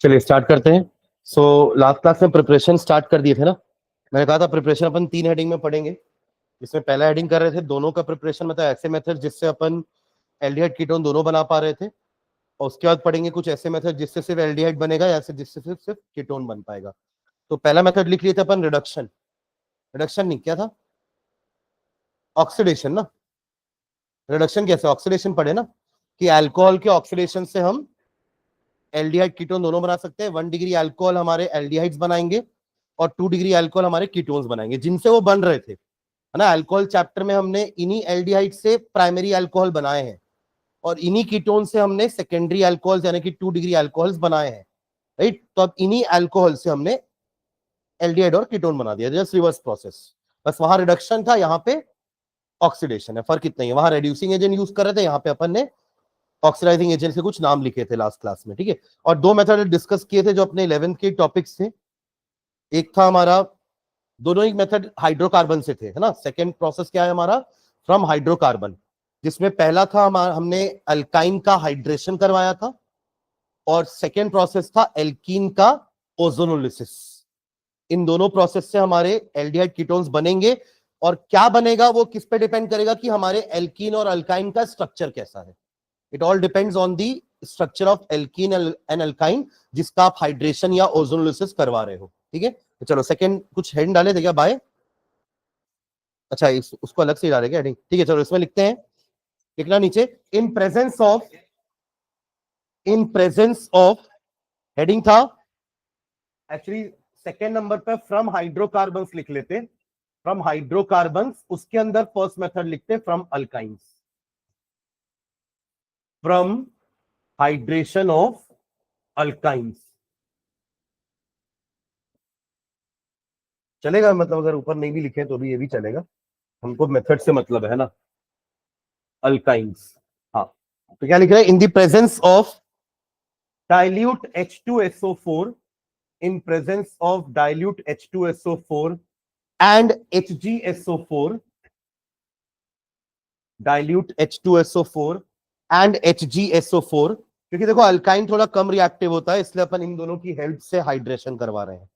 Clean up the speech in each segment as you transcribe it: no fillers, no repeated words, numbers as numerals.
चलिए स्टार्ट करते हैं। लास्ट क्लास में प्रिपरेशन स्टार्ट कर दिए थे ना। मैंने कहा था प्रिपरेशन अपन 3 हेडिंग में पढ़ेंगे। इसमें पहला हेडिंग कर रहे थे दोनों का प्रिपरेशन, मतलब ऐसे मेथड जिससे अपन एल्डिहाइड कीटोन दोनों बना पा रहे थे, और उसके बाद पढ़ेंगे कुछ ऐसे मेथड जिससे सिर्फ एल्डिहाइड बनेगा या जिससे सिर्फ कीटोन बन पाएगा। तो पहला मेथड लिख लिए थे अपन रिडक्शन। रिडक्शन नहीं, क्या था? ऑक्सीडेशन ना। रिडक्शन कैसे? ऑक्सीडेशन पढ़े ना कि अल्कोहल के ऑक्सीडेशन से हम एल्डिहाइड कीटोन दोनों बना सकते हैं। 1 डिग्री अल्कोहल हमारे एल्डिहाइड्स बनाएंगे और 2 डिग्री अल्कोहल हमारे कीटोन्स बनाएंगे, जिनसे वो बन रहे थे, है ना। अल्कोहल चैप्टर में हमने इन्हीं एल्डिहाइड से प्राइमरी अल्कोहल बनाए हैं और इन्हीं कीटोन से हमने सेकेंडरी अल्कोहल्स यानी कि 2 डिग्री अल्कोहल्स बनाए हैं, राइट। तो अब इन्हीं अल्कोहल से हमने एल्डिहाइड और कीटोन बना दिया, जस्ट रिवर्स प्रोसेस। बस वहां रिडक्शन था, यहाँ पे ऑक्सीडेशन है। फर्क इतना ही है, वहां रेड्यूसिंग एजेंट यूज कर रहे थे, यहाँ पे अपन ने ऑक्सीडाइजिंग एजेंट से कुछ नाम लिखे थे लास्ट क्लास में, ठीक है। और 2 मेथड डिस्कस किए थे जो अपने 11th के टॉपिक्स थे। एक था हमारा, दोनों ही मेथड हाइड्रोकार्बन से थे, है ना। सेकेंड प्रोसेस क्या है हमारा? फ्रॉम हाइड्रोकार्बन, जिसमें पहला था हमने अल्काइन का हाइड्रेशन करवाया था, और सेकेंड प्रोसेस था एल्कीन का ओजोनोलिसिस। इन दोनों प्रोसेस से हमारे एल्डिहाइड कीटोन्स बनेंगे, और क्या बनेगा वो किस पे डिपेंड करेगा कि हमारे एल्कीन और अल्काइन का स्ट्रक्चर कैसा है। It all depends on the structure of alkene and alkyne, जिसका आप हाइड्रेशन या ओजोनोलिसिस करवा रहे हो, ठीक है। तो चलो सेकंड कुछ हेडिंग डाले थे क्या बाय? अच्छा उसको अलग से डालेंगे हेडिंग, ठीक है। चलो इसमें लिखते हैं, लिखना नीचे, इन प्रेजेंस ऑफ हेडिंग था एक्चुअली सेकेंड नंबर पे फ्रॉम हाइड्रोकार्बन्स लिख लेते, फ्रॉम हाइड्रोकार्बन्स। उसके अंदर फर्स्ट मेथड लिखते from alkynes, from hydration of alkynes. चलेगा, मतलब अगर ऊपर नहीं भी लिखे तो भी ये भी चलेगा, हमको मेथड से मतलब है ना। अल्काइंस, हाँ। तो क्या लिख रहे हैं? इन the presence of dilute H2SO4, in presence of dilute H2SO4 and HgSO4, dilute H2SO4 and HgSO4, क्योंकि देखो अल्काइन थोड़ा कम रिएक्टिव होता है, इसलिए अपन इन दोनों की हेल्प से हाइड्रेशन करवा रहे हैं।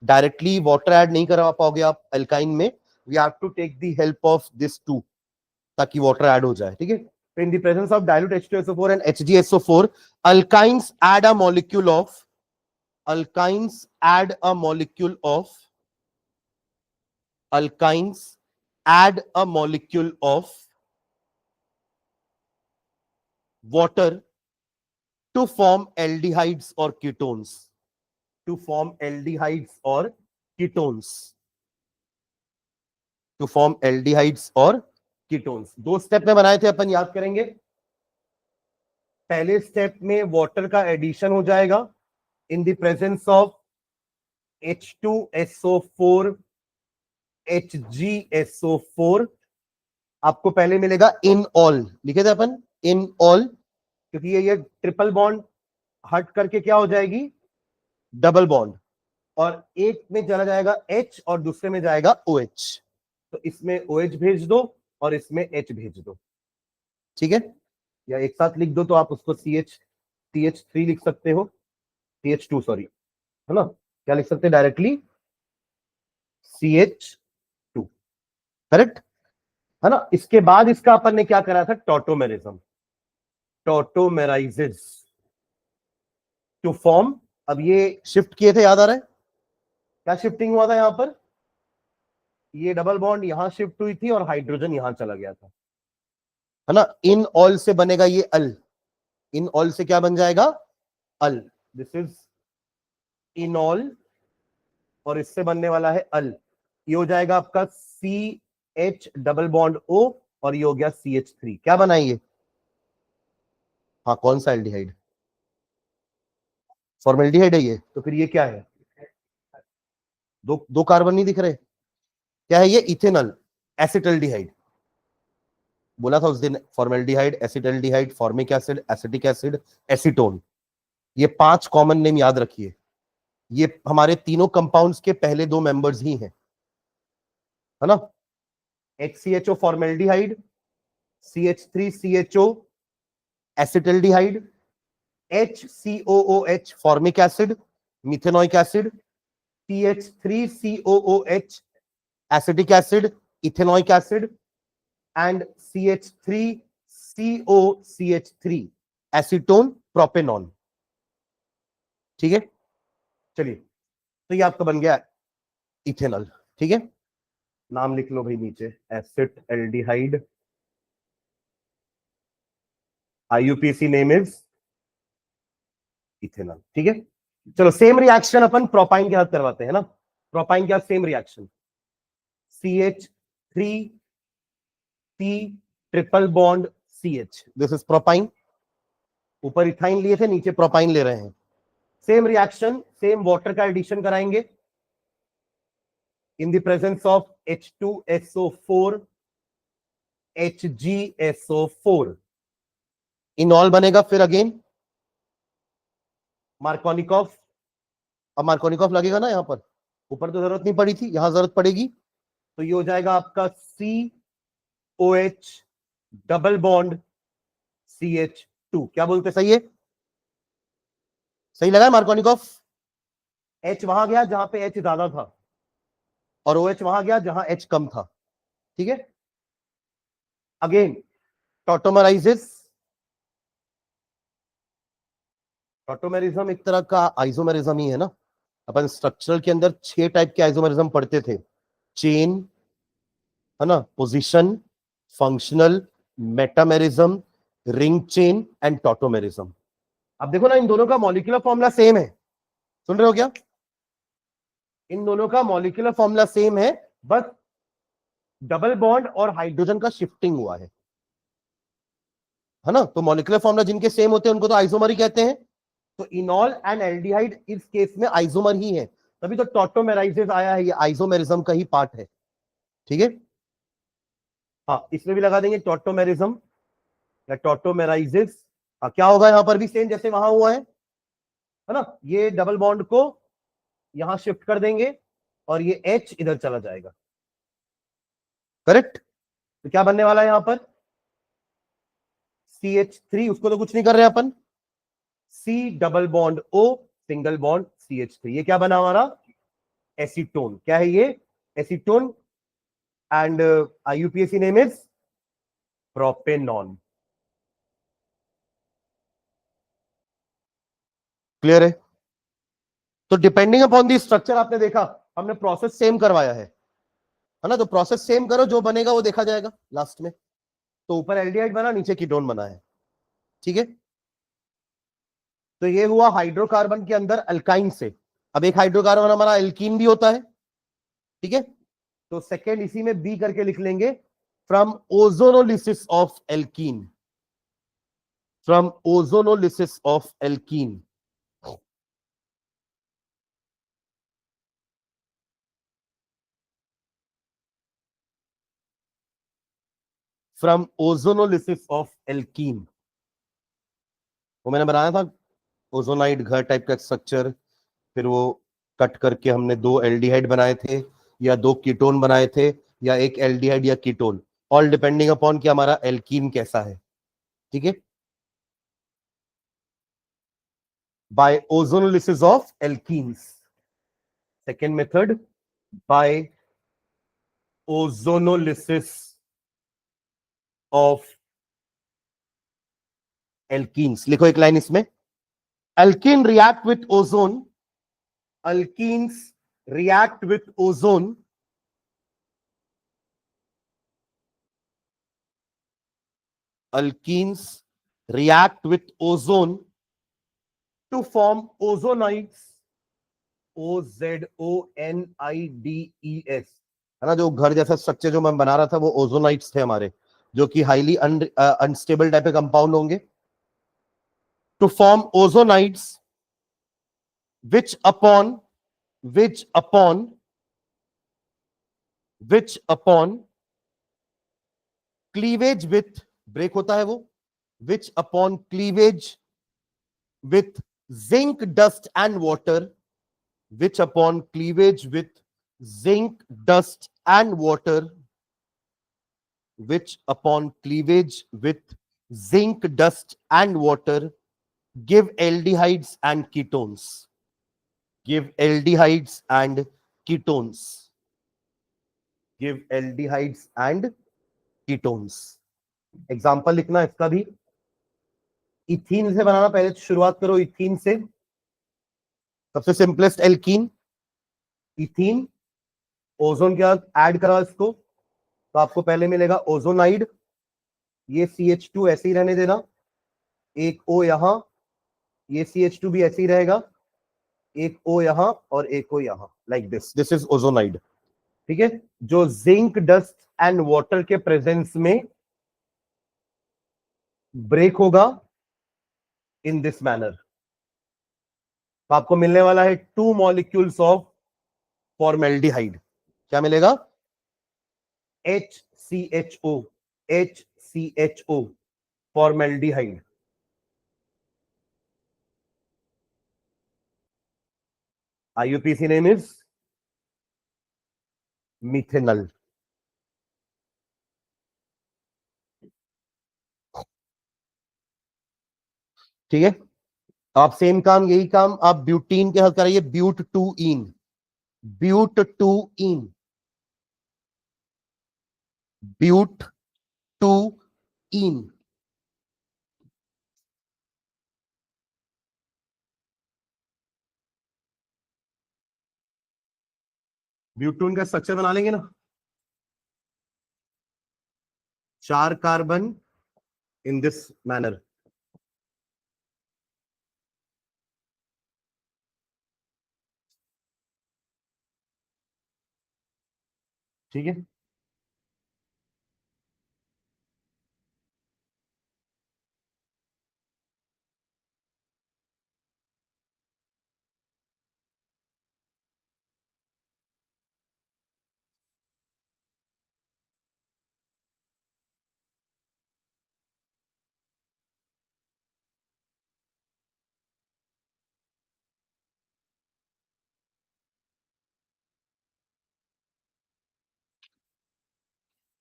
डायरेक्टली वाटर ऐड नहीं करवा पाओगे आप अल्काइन में, we have to take the help of this too, ताकि वाटर ऐड हो जाए, ठीक है। In the presence of dilute H2SO4 and HgSO4, alkynes add a molecule of alkynes add a molecule of alkynes add a molecule of water to form aldehydes or ketones, to form aldehydes or ketones, to form aldehydes or ketones। 2 step में बनाए थे अपन, याद करेंगे। पहले step में water का addition हो जाएगा इन the presence of H2SO4 HgSO4, आपको पहले मिलेगा इन ऑल, लिखे थे अपन इन ऑल, क्योंकि ये ट्रिपल बॉन्ड हट करके क्या हो जाएगी? डबल बॉन्ड, और एक में चला जाएगा H और दूसरे में जाएगा OH। तो इसमें OH भेज दो और इसमें H भेज दो, ठीक है। या एक साथ लिख दो तो आप उसको CH3 लिख सकते हो, CH2 सॉरी, है ना। क्या लिख सकते हैं डायरेक्टली? CH2, करेक्ट, है ना। इसके बाद इसका अपन ने क्या करा था? Tautomerism, tautomerises to form. अब ये शिफ्ट किए थे, याद आ रहा है क्या शिफ्टिंग हुआ था? यहां पर ये डबल बॉन्ड यहां शिफ्ट हुई थी और हाइड्रोजन यहां चला गया था, है ना। इन ऑल से बनेगा ये अल, इन ऑल से क्या बन जाएगा? अल। दिस इज इन ऑल, और इससे बनने वाला है अल। ये हो जाएगा आपका CH डबल बॉन्ड O, और ये हो गया CH3। क्या बनाइए? हाँ, कौन सा एल्डिहाइड? फॉर्मेल्डिहाइड है ये। तो फिर ये क्या है? दो कार्बन नहीं दिख रहे? क्या है ये? Ethanol acetaldehyde. बोला था उस दिन, formaldehyde, acetaldehyde, formic acid, acetic acid, acetone. ये 5 कॉमन नेम याद रखिए। ये हमारे तीनों कंपाउंड्स के पहले 2 मेंबर्स ही हैं, है ना। HCHO formaldehyde, CH3CHO acetaldehyde, HCOOH formic acid, methanoic acid, CH3COOH acetic acid, ethanoic acid, and CH3COCH3 acetone propanol. ठीक है, चलिए, तो ये आपका बन गया इथेनॉल. ठीक है, नाम लिख लो भाई नीचे, acid aldehyde, IUPAC name is ethanol. ठीक है, चलो सेम रिएक्शन अपन प्रोपाइन के साथ करवाते हैं ना. प्रोपाइन के साथ same reaction, CH3C triple bond CH, this is propyne. ऊपर इथाइन लिए थे, नीचे प्रोपाइन ले रहे हैं. सेम रिएक्शन, सेम वाटर का एडिशन कराएंगे in the presence of H2SO4 HgSO4. इनॉल बनेगा फिर अगेन मार्कोनिकॉफ. अब मार्कोनिकॉफ लगेगा ना, यहां पर ऊपर तो जरूरत नहीं पड़ी थी, यहां जरूरत पड़ेगी. तो ये हो जाएगा आपका COH डबल बॉन्ड CH2. क्या बोलते, सही है? सही लगा मार्कोनिकॉफ. H वहां गया जहां पे H ज्यादा था और OH वहां गया जहां H कम था. ठीक है, अगेन टॉटोमराइजेस. टॉटोमेरिज्म एक तरह का आइसोमेरिज्म ही है ना. अपन स्ट्रक्चरल के अंदर 6 टाइप के आइसोमेरिज्म पढ़ते थे. चेन है ना, position, functional, metamerism, ring chain and tautomerism. अब देखो ना, इन दोनों का मॉलिक्यूलर फॉर्मूला सेम है. सुन रहे हो क्या? इन दोनों का मॉलिक्यूलर फॉर्मूला सेम है, बस डबल बॉन्ड और हाइड्रोजन का शिफ्टिंग हुआ है ना. तो मॉलिक्यूलर फॉर्मूला जिनके सेम होते हैं उनको तो आइसोमर ही कहते हैं. तो इनॉल एंड एल्डिहाइड इस केस में आइसोमर ही है, तभी तो टॉटोमेराइजेस आया है. ये आइसोमेरिज्म का ही पार्ट है. ठीक है, हाँ, इसमें भी लगा देंगे टॉटोमेरिज्म या टॉटोमेराइजेस. क्या होगा यहां पर भी सेम जैसे वहां हुआ है ना. ये डबल बॉन्ड को यहां शिफ्ट कर देंगे और ये H इधर चला जाएगा. करेक्ट. तो क्या बनने वाला है यहां पर? CH3, उसको तो कुछ नहीं कर रहे अपन. C double bond O single bond CH3. ये क्या बना हमारा? एसीटोन. क्या है ये? Acetone. And IUPAC name is propanone. Clear है? तो डिपेंडिंग अपॉन दी स्ट्रक्चर, आपने देखा हमने प्रोसेस सेम करवाया है ना. तो प्रोसेस सेम करो, जो बनेगा वो देखा जाएगा लास्ट में. तो ऊपर एल्डिहाइड बना, नीचे कीटोन बना है. ठीक है, तो ये हुआ हाइड्रोकार्बन के अंदर अल्काइन से. अब एक हाइड्रोकार्बन हमारा एल्कीन भी होता है. ठीक है, तो सेकेंड इसी में बी करके लिख लेंगे, from ozonolysis of alkene. From ozonolysis of alkene. From ozonolysis of alkene. वो मैंने बनाया था ओजोनाइड घर टाइप का स्ट्रक्चर. फिर वो कट करके हमने 2 एल्डिहाइड बनाए थे या 2 कीटोन बनाए थे या एक एल्डिहाइड या कीटोन, ऑल डिपेंडिंग अपॉन कि हमारा एल्कीन कैसा है. ठीक है, by ozonolysis of alkenes. Second method by ozonolysis of alkenes. लिखो एक लाइन इसमें, alkene react with ozone. alkenes react with ozone alkenes react with ozone to form ozonides. OZONIDES है ना. जो घर जैसा स्ट्रक्चर जो मैं बना रहा था वो ओजोनाइड्स थे हमारे, जो कि हाईली अनस्टेबल टाइप के कंपाउंड होंगे. To form ozonides which upon cleavage with, break होता है वो, which upon cleavage with zinc dust and water, which upon cleavage with zinc dust and water, which upon cleavage with zinc dust and water give aldehydes and ketones. Give aldehydes and ketones. Give aldehydes and ketones. Example लिखना इसका भी. Ethene से बनाना, पहले शुरुआत करो ethene से. सबसे simplest alkene ethene. Ozone के साथ ऐड करा इसको तो आपको पहले मिलेगा ओजोनाइड. ये CH2 ऐसे ही रहने देना, एक O यहां, ये CH2 भी ऐसे ही रहेगा, एक O यहां और एक O यहां, लाइक दिस इज ओजोनाइड. ठीक है. जो जिंक डस्ट एंड वाटर के प्रेजेंस में ब्रेक होगा इन दिस मैनर, तो आपको मिलने वाला है 2 मॉलिक्यूल्स ऑफ फॉर्मेल्डिहाइड. क्या मिलेगा? HCHO. HCHO formaldehyde. IUPAC name is methanal. ठीक है. आप सेम काम, यही काम आप ब्यूटीन के साथ कराइए. But two ene. But two ene. But two ene. Butene का स्ट्रक्चर बना लेंगे ना. 4 कार्बन इन दिस मैनर. ठीक है.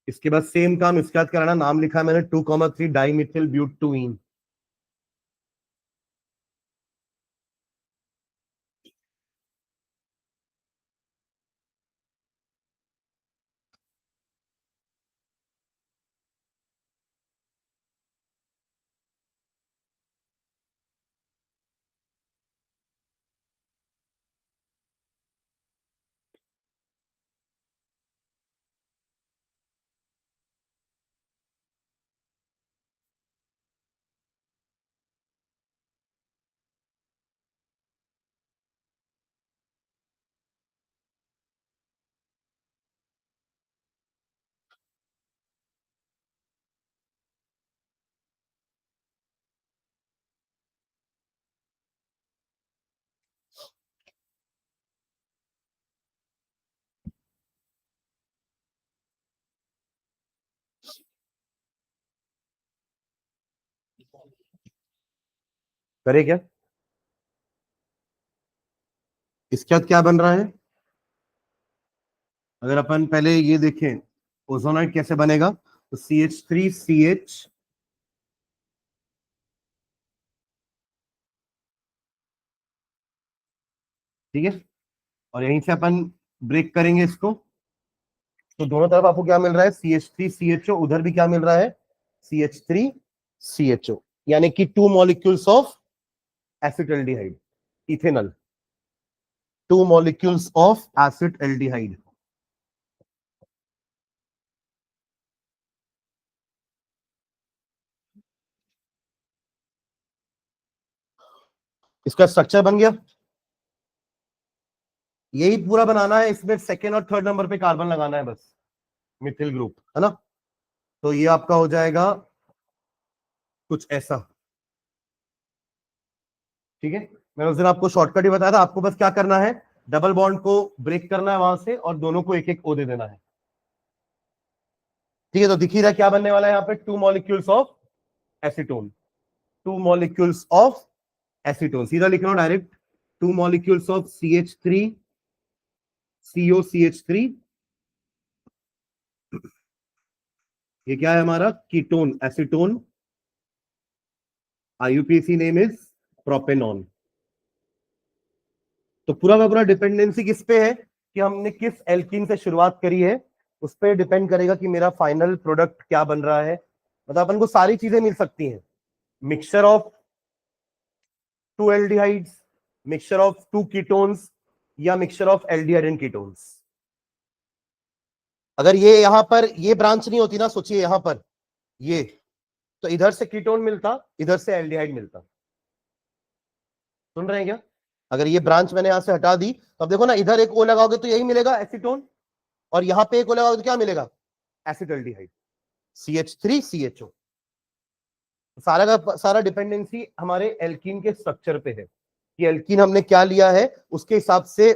इसके बाद सेम काम इसके बाद कराना. नाम लिखा है मैंने 2,3 डाइमिथिल ब्यूटूइन. करे क्या? इसके बाद क्या बन रहा है? अगर अपन पहले ये देखें ओजोनाइड कैसे बनेगा, तो CH3CH. ठीक है. और यहीं से अपन ब्रेक करेंगे इसको, तो दोनों तरफ आपको क्या मिल रहा है? CH3CHO. उधर भी क्या मिल रहा है? CH3CHO. यानी कि 2 molecules of acetaldehyde, ethanol. 2 molecules of acetaldehyde. इसका स्ट्रक्चर बन गया. यही पूरा बनाना है. इसमें सेकेंड और थर्ड नंबर पे कार्बन लगाना है बस, मिथिल ग्रुप, है ना. तो ये आपका हो जाएगा कुछ ऐसा. ठीक है. मैंने उस दिन आपको शॉर्टकट ही बताया था. आपको बस क्या करना है, डबल बॉन्ड को ब्रेक करना है वहां से और दोनों को एक एक ओ दे देना है. ठीक है. तो दिख ही रहा क्या बनने वाला है यहाँ पे? 2 molecules of acetone. 2 molecules of acetone. सीधा लिख रहा हूं डायरेक्ट. 2 molecules of CH3COCH3. ये क्या है हमारा? Ketone, acetone. IUPAC name is propanone. तो पूरा का पूरा डिपेंडेंसी किस पे है कि हमने किस एल्कीन से शुरुआत करी है, उस पर डिपेंड करेगा कि मेरा फाइनल प्रोडक्ट क्या बन रहा है। मतलब अपन को सारी चीजें मिल सकती हैं, mixture of two aldehydes, mixture of two ketones, या mixture of aldehyde and ketones. अगर ये यहां पर ये ब्रांच नहीं होती ना, सोचिए यहां पर ये, तो इधर से कीटोन मिलता, इधर से एल्डिहाइड मिलता। सुन रहे हैं क्या? अगर ये ब्रांच मैंने यहां से हटा दी तो अब देखो ना, इधर एक ओ लगाओगे तो यही मिलेगा एसीटोन, और यहां पे एक ओ लगाओगे तो क्या मिलेगा? Acetaldehyde, CH3CHO। सारा का सारा डिपेंडेंसी हमारे एल्कीन के स्ट्रक्चर पे है कि एल्कीन हमने क्या लिया है, उसके हिसाब से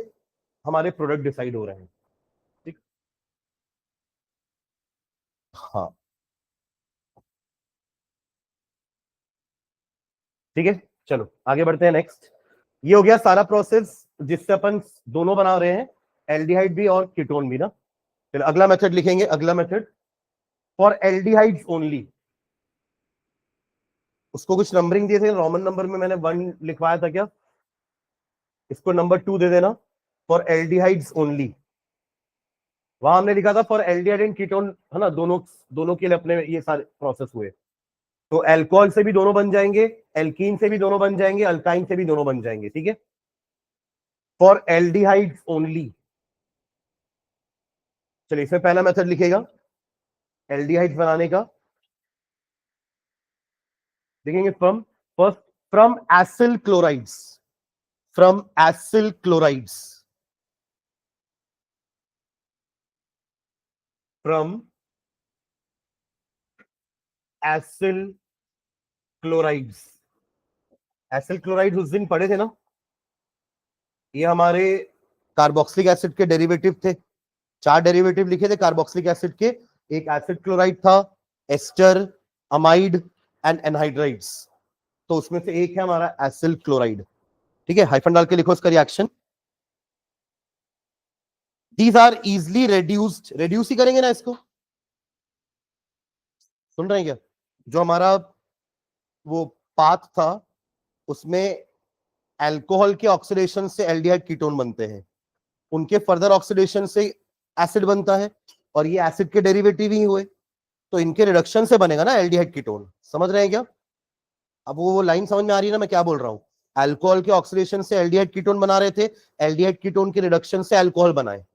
हमारे प्रोडक्ट डिसाइड हो रहे हैं। ठीक, हाँ ठीक है, चलो आगे बढ़ते हैं नेक्स्ट। ये हो गया सारा प्रोसेस जिससे अपन दोनों बना रहे हैं, एल्डिहाइड भी और कीटोन भी ना। फिर अगला मेथड लिखेंगे, अगला मेथड फॉर एल्डिहाइड्स ओनली। उसको कुछ नंबरिंग दिए थे, रोमन नंबर में मैंने 1 लिखवाया था क्या, इसको नंबर 2 दे देना, फॉर एल्डिहाइड्स ओनली। वहां हमने लिखा था फॉर एल्डिहाइड एंड कीटोन, है ना, दोनों दोनों के लिए अपने ये सारे प्रोसेस हुए। तो एल्कोहल से भी दोनों बन जाएंगे, एल्कीन से भी दोनों बन जाएंगे, अल्काइन से भी दोनों बन जाएंगे। ठीक है, फॉर एल्डिहाइड्स ओनली। चलिए इसमें पहला मेथड लिखेगा एल्डिहाइड्स बनाने का, देखेंगे from first, from acyl chlorides, from acyl chlorides, from acyl chlorides. Acyl chlorides उस दिन पढ़े थे ना, ये हमारे कार्बोक्सिलिक एसिड के डेरिवेटिव थे। 4 डेरिवेटिव लिखे थे कार्बोक्सिलिक एसिड के, एक एसिड क्लोराइड था, एस्टर, अमाइड एंड एनहाइड्राइड्स। तो उसमें से एक है हमारा एसिल क्लोराइड। ठीक है, हाइफन डाल के लिखो इसका reaction. These are easily reduced, reduce ही करेंगे ना इसको, सुन रहे हैं क्या? जो हमारा वो पाथ था उसमें अल्कोहल के ऑक्सीडेशन से एल्डिहाइड कीटोन बनते हैं, उनके फर्दर ऑक्सीडेशन से एसिड बनता है, और ये एसिड के डेरिवेटिव ही हुए, तो इनके रिडक्शन से बनेगा ना एल्डिहाइड कीटोन। समझ रहे हैं क्या? अब वो लाइन समझ में आ रही है ना मैं क्या बोल रहा हूं? अल्कोहल के ऑक्सीडेशन से एल्डिहाइड कीटोन बना रहे थे, एल्डिहाइड कीटोन के रिडक्शन से अल्कोहल बनाए,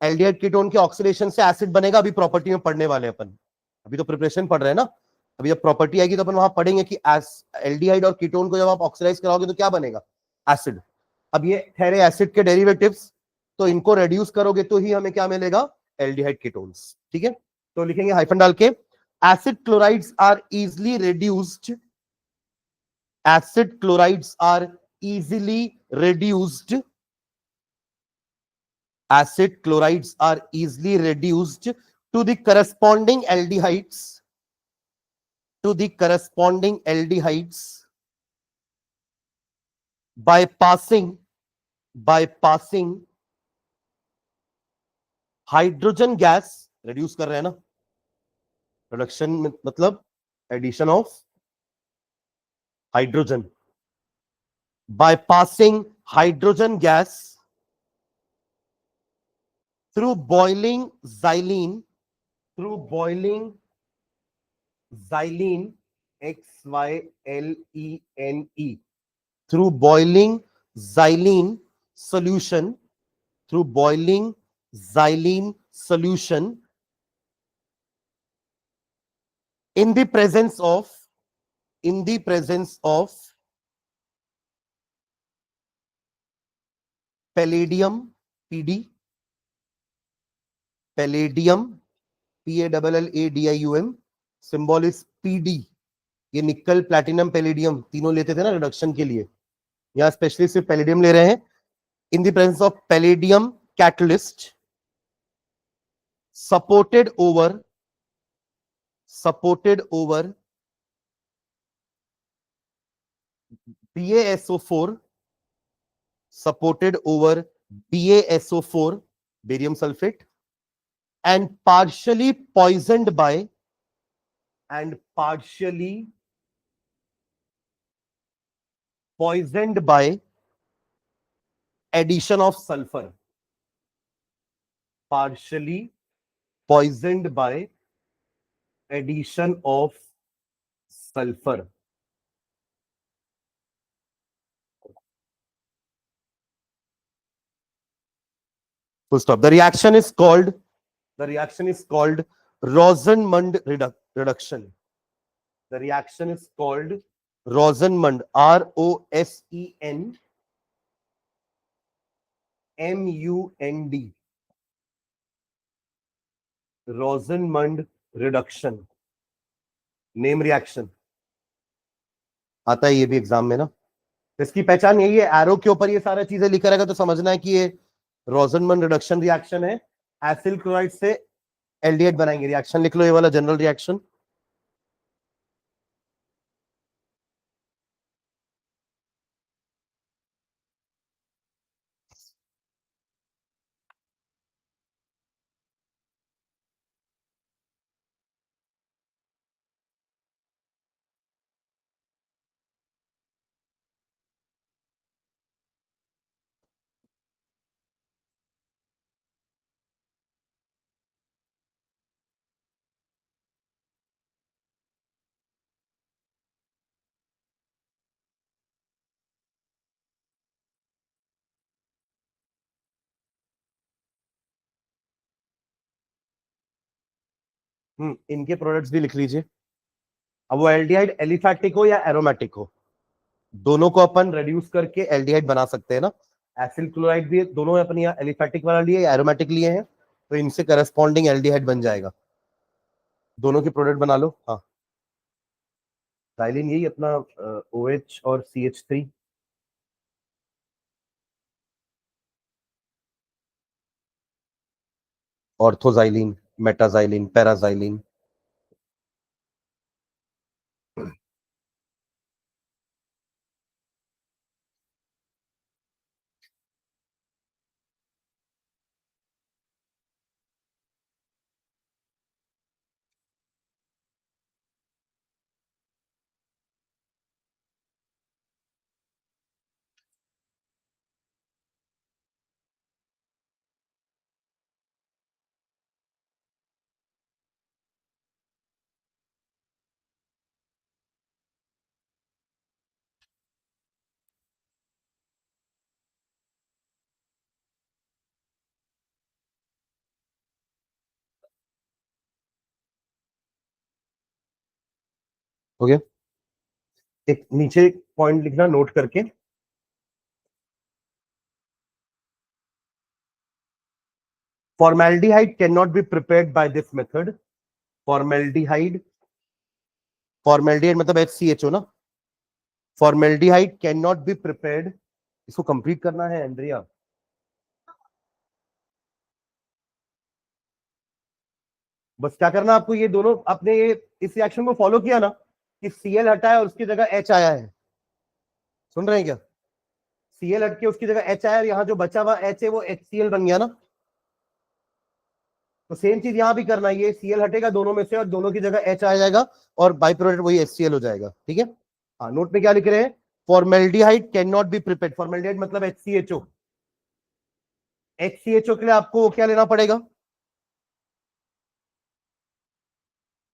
एल्डिहाइड कीटोन के ऑक्सीडेशन से एसिड बनेगा। अभी प्रॉपर्टी में पढ़ने वाले अपन, अभी तो प्रिपरेशन पढ़ रहे हैं ना, अभी जब प्रॉपर्टी आएगी तो अपन वहां पढ़ेंगे कि एल्डिहाइड और कीटोन को जब आप ऑक्सीडाइज कराओगे तो क्या बनेगा? एसिड। अब ये ठहरे एसिड के डेरिवेटिव्स, तो इनको रेड्यूस करोगे तो ही हमें क्या मिलेगा? Aldehyde ketones. ठीक है, तो लिखेंगे हाइफन डाल के, acid chlorides are easily reduced, acid chlorides are easily reduced, acid chlorides are easily reduced to the corresponding aldehydes, to the corresponding aldehydes by passing hydrogen gas. Reduce कर रहे हैं ना, रिडक्शन मतलब addition of hydrogen, by passing hydrogen gas through boiling xylene, through boiling xylene, XYLENE, through boiling xylene solution, through boiling xylene solution in the presence of, in the presence of palladium, PD, palladium, PALLADIUM, symbol is PD। ये निकल, platinum, palladium तीनों लेते थे ना reduction के लिए, यहां specially सिर्फ पैलेडियम ले रहे हैं। इन the presence of palladium catalyst supported over BaSO4, supported over BaSO4, barium sulfate, and partially poisoned by, and partially poisoned by addition of sulphur, partially poisoned by addition of sulphur. Full stop. The reaction is called Rosenmund reduction. The reaction is called Rosenmund, ROSENMUND, Rosenmund reduction. Name reaction आता है ये भी exam में ना. इसकी पहचान यही है, एरो के ऊपर ये सारा चीजें लिखा रहेगा तो समझना है कि ये रोजनमंड रिडक्शन रिएक्शन है. एसिल क्लोराइड से एल्डिहाइड बनाएंगे. रिएक्शन लिख लो, ये वाला जनरल रिएक्शन. इनके प्रोडक्ट्स भी लिख लीजिए. अब वो एल्डिहाइड एलिफैटिक हो या एरोमेटिक हो, दोनों को अपन रेड्यूस करके एल्डिहाइड बना सकते हैं ना. एसिल क्लोराइड भी दोनों अपनी यहाँ एलिफैटिक वाला लिए या एरोमेटिक लिए हैं, तो इनसे करस्पॉन्डिंग एल्डिहाइड बन जाएगा. दोनों की प्रोडक्ट बना लो. हाँ, डाइलिन यही अपना OH और CH3. ऑर्थोजाइलिन, मेटाजाइलिन, पैराजाइलिन. हो गया. एक नीचे पॉइंट लिखना नोट करके. Formaldehyde cannot be prepared by this method. Formaldehyde मतलब HCHO ना. Formaldehyde cannot be prepared. इसको कंप्लीट करना है एंड्रिया. बस क्या करना आपको, ये दोनों आपने ये इस रिएक्शन को फॉलो किया ना कि Cl हटाया और उसकी जगह H आया है. सुन रहे हैं क्या? Cl हट के उसकी जगह H आया, यहाँ जो बचा हुआ H है वो HCl बन गया ना. तो सेम चीज यहां भी करना है. ये Cl हटेगा दोनों में से और दोनों की जगह H आ जाएगा और बाई प्रोडक्ट वही HCl हो जाएगा. ठीक है. हाँ, नोट में क्या लिख रहे हैं? Formaldehyde can not be prepared. Formaldehyde मतलब HCHO. HCHO के लिए आपको क्या लेना पड़ेगा?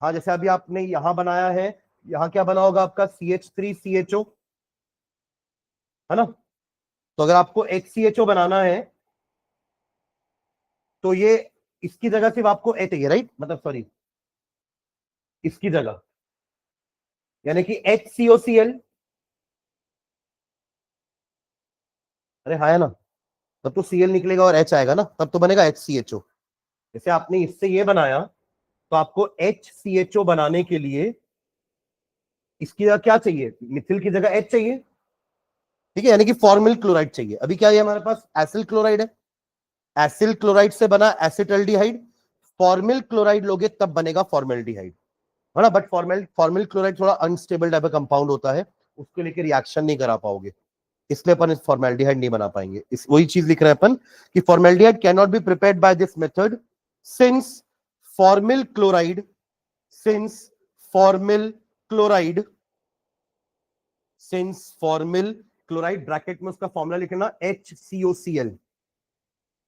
हाँ, जैसे अभी आपने यहां बनाया है, यहां क्या बना होगा आपका? CH3CHO है ना. तो अगर आपको HCHO बनाना है तो ये इसकी जगह सिर्फ आपको H चाहिए, राइट? मतलब सॉरी, इसकी जगह यानी कि HCOCl. अरे हाँ है ना, तब तो Cl निकलेगा और H आएगा ना, तब तो बनेगा HCHO. जैसे आपने इससे ये बनाया तो आपको HCHO बनाने के लिए इसकी जगह क्या चाहिए? मिथिल की जगह H चाहिए. ठीक है, यानी कि फॉर्मिल क्लोराइड चाहिए. अभी क्या है हमारे पास? एसिल क्लोराइड है. एसिल क्लोराइड से बना एसिटल्डिहाइड. फॉर्मिल क्लोराइड लोगे तब बनेगा फॉर्मेल्डिहाइड, है ना. बट फॉर्मिल क्लोराइड थोड़ा अनस्टेबल टाइप का कंपाउंड होता है, उसको लेकर रिएक्शन नहीं करा पाओगे, इसलिए अपन इस फॉर्मेल्डिहाइड नहीं बना पाएंगे. इस वही चीज लिख रहे हैं अपन कि formaldehyde can not be prepared by this method since formal chloride since formal chloride chloride bracket में उसका फॉर्मूला लिखना HCOCl.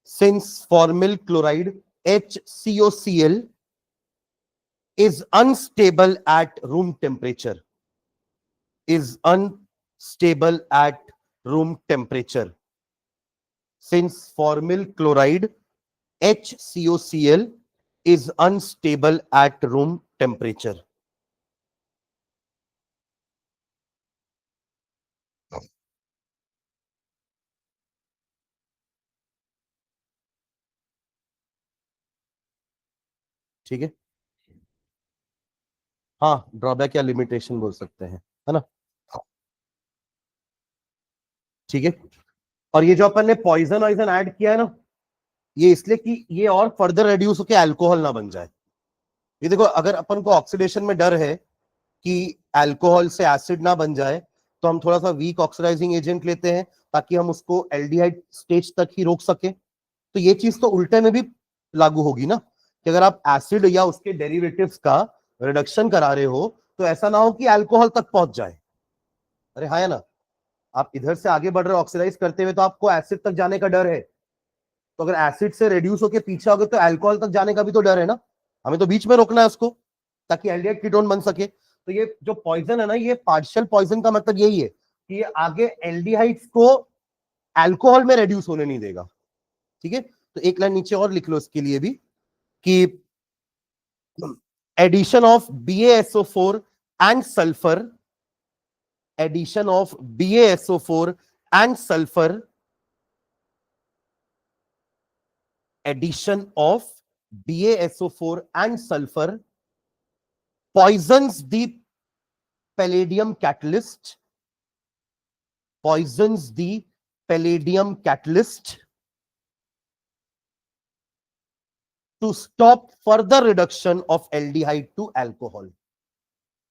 Since formyl chloride HCOCl is unstable at room temperature, is unstable at room temperature. Since formyl chloride HCOCl is unstable at room temperature. ठीक है, हाँ, drawback या limitation बोल सकते हैं, है ना. ठीक है, और ये जो अपन ने पॉइजन वाइजन ऐड किया है ना, ये इसलिए कि ये और फर्दर रेड्यूस होकर अल्कोहल ना बन जाए. ये देखो, अगर अपन को ऑक्सीडेशन में डर है कि अल्कोहल से एसिड ना बन जाए, तो हम थोड़ा सा वीक ऑक्सीडाइजिंग एजेंट लेते हैं ताकि हम उसको एल्डिहाइड स्टेज तक ही रोक सके. तो ये चीज तो उल्टे में भी लागू होगी ना, कि अगर आप एसिड या उसके डेरिवेटिव्स का रिडक्शन करा रहे हो तो ऐसा ना हो कि अल्कोहल तक पहुंच जाए. अरे हाँ, है ना, आप इधर से आगे बढ़ रहे हो ऑक्सीडाइज करते हुए, तो आपको एसिड तक जाने का डर है. तो अगर एसिड से रिड्यूस होकर पीछे आओगे तो अल्कोहल तक जाने का भी तो डर है ना. हमें तो बीच में रोकना है उसको ताकि एल्डिहाइड कीटोन बन सके. तो ये जो पॉइजन है ना, ये पार्शियल पॉइजन का मतलब यही है कि ये आगे एल्डिहाइड्स को अल्कोहल में रिड्यूस होने नहीं देगा. ठीक है, तो एक लाइन नीचे और लिख लो इसके लिए भी कि addition of BaSO4 and sulphur, addition of BaSO4 and sulphur, addition of BaSO4 and sulfur poisons the palladium catalyst, poisons the palladium catalyst to stop further reduction of aldehyde to alcohol,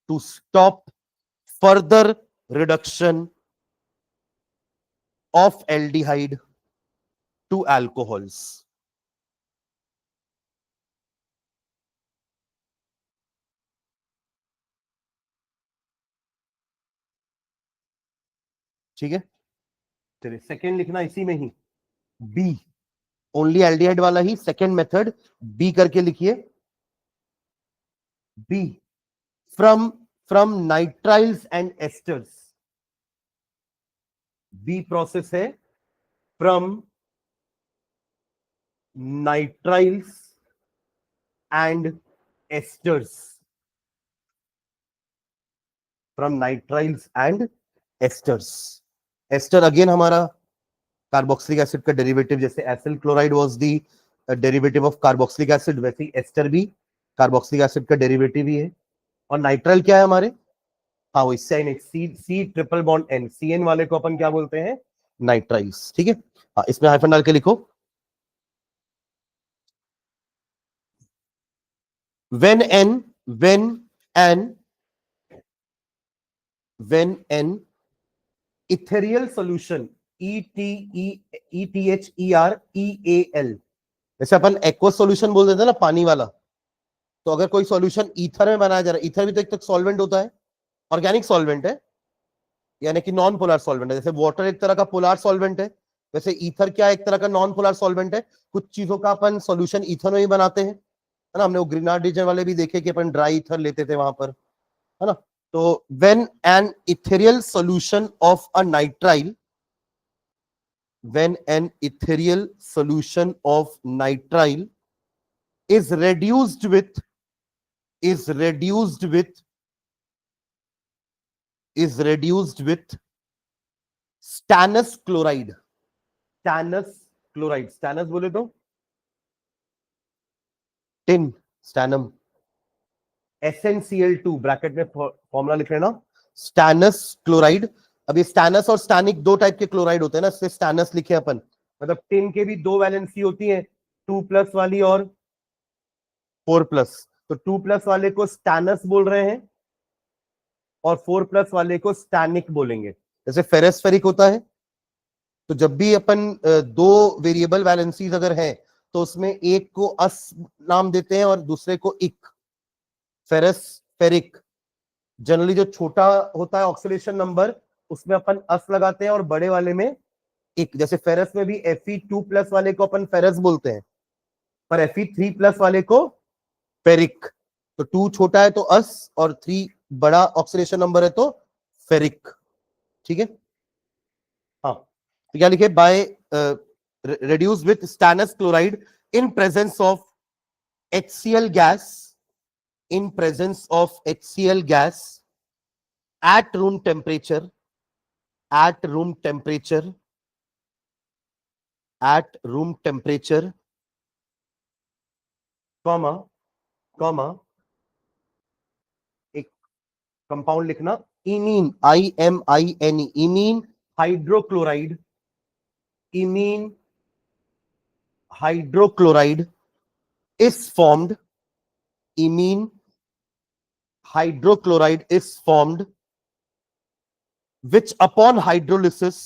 to stop further reduction of aldehyde to alcohols. ठीक है, चलिए second लिखना इसी में ही, B, only aldehyde वाला ही second method B करके लिखिए. B, from nitriles and esters. B process है from nitriles and esters, from nitriles and esters. Ester again हमारा कार्बोक्सिलिक एसिड का डेरिवेटिव, जैसे acyl chloride was the derivative of carboxylic acid, वैसे ही ester भी carboxylic acid का derivative ही है. और नाइट्राइल क्या है हमारे, हाँ वही C triple bond N, CN वाले को अपन क्या बोलते हैं, नाइट्राइल्स. ठीक है, हाँ, इसमें हाइफन डाल के लिखो. when an ethereal solution, ETHEREAL, जैसे अपन एक्वस सॉल्यूशन बोल देते हैं ना, पानी वाला. तो अगर कोई सॉल्यूशन ईथर में बनाया जा रहा है, ईथर भी तो एक तक सॉल्वेंट होता है, ऑर्गेनिक सॉल्वेंट है, यानी कि नॉन पोलर सॉल्वेंट है. जैसे वाटर एक तरह का पोलर सॉल्वेंट है, वैसे ईथर क्या एक तरह का नॉन पोलर सॉल्वेंट है. कुछ चीजों का अपन सॉल्यूशन ईथर में ही बनाते हैं, है ना. हमने वो ग्रीनार्डिजन वाले भी देखे कि अपन ड्राई ईथर लेते थे वहां पर, है ना. तो when an ethereal solution of a nitrile, when an ethereal solution of nitrile is reduced with stannous chloride, stannous बोले तो टिन, स्टैनम, SnCl2 ब्रैकेट में फॉर्मूला लिख लेना, स्टैनस क्लोराइड. अब ये स्टैनस और स्टैनिक दो टाइप के क्लोराइड होते हैं ना, इससे स्टैनस लिखे अपन. मतलब टिन के भी दो वैलेंसी होती है, 2+ वाली और 4+. तो 2+ वाले को स्टैनस बोल रहे हैं और 4+ वाले को स्टैनिक बोलेंगे. जैसे फेरस फेरिक होता है, तो जब भी अपन दो वेरिएबल वैलेंसीज अगर है तो उसमें एक को अस नाम देते हैं और दूसरे को इक. फेरस फेरिक जनरली जो छोटा होता है ऑक्सीडेशन नंबर, उसमें अपन अस लगाते हैं और बड़े वाले में एक, जैसे फेरस में भी Fe2+ वाले को अपन फेरस बोलते हैं, पर Fe3+ वाले को फेरिक। तो 2 छोटा है तो अस और 3 बड़ा ऑक्सीडेशन नंबर है तो फेरिक। ठीक है, हाँ। तो क्या लिखे, bye reduced with stannous chloride in presence of HCl gas, in presence of HCl gas at room temperature, at room temperature, at room temperature, comma, comma, एक कंपाउंड लिखना, imine, IMINE, imine hydrochloride, imine hydrochloride is formed, imine hydrochloride is formed, which upon hydrolysis,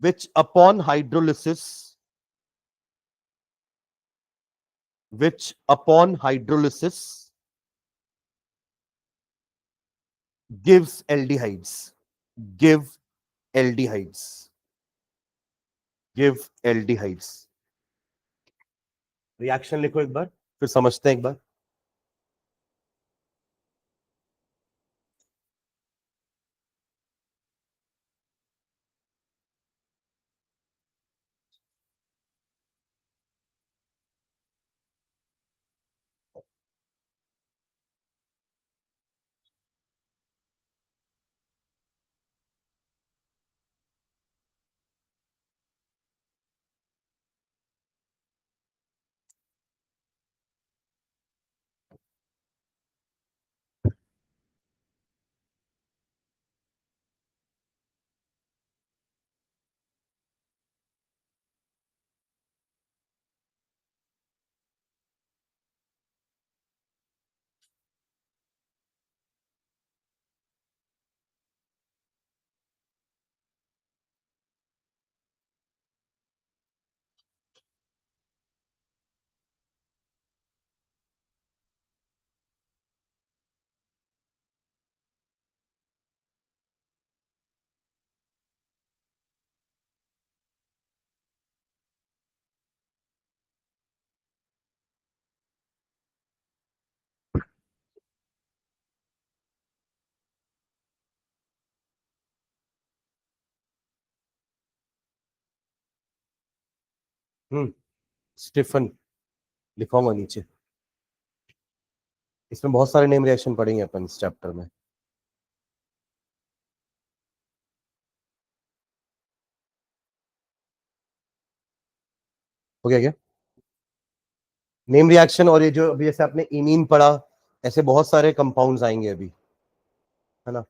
which upon hydrolysis, which upon hydrolysis gives aldehydes, give aldehydes, give aldehydes। Reaction लिखो एक बार, फिर समझते हैं एक बार। Stephen लिखाऊंगा नीचे, इसमें बहुत सारे नेम रिएक्शन पढ़ेंगे अपन इस चैप्टर में। हो गया क्या? नेम रिएक्शन, और ये जो अभी जैसे आपने इमीन पढ़ा, ऐसे बहुत सारे कंपाउंड्स आएंगे अभी, है ना।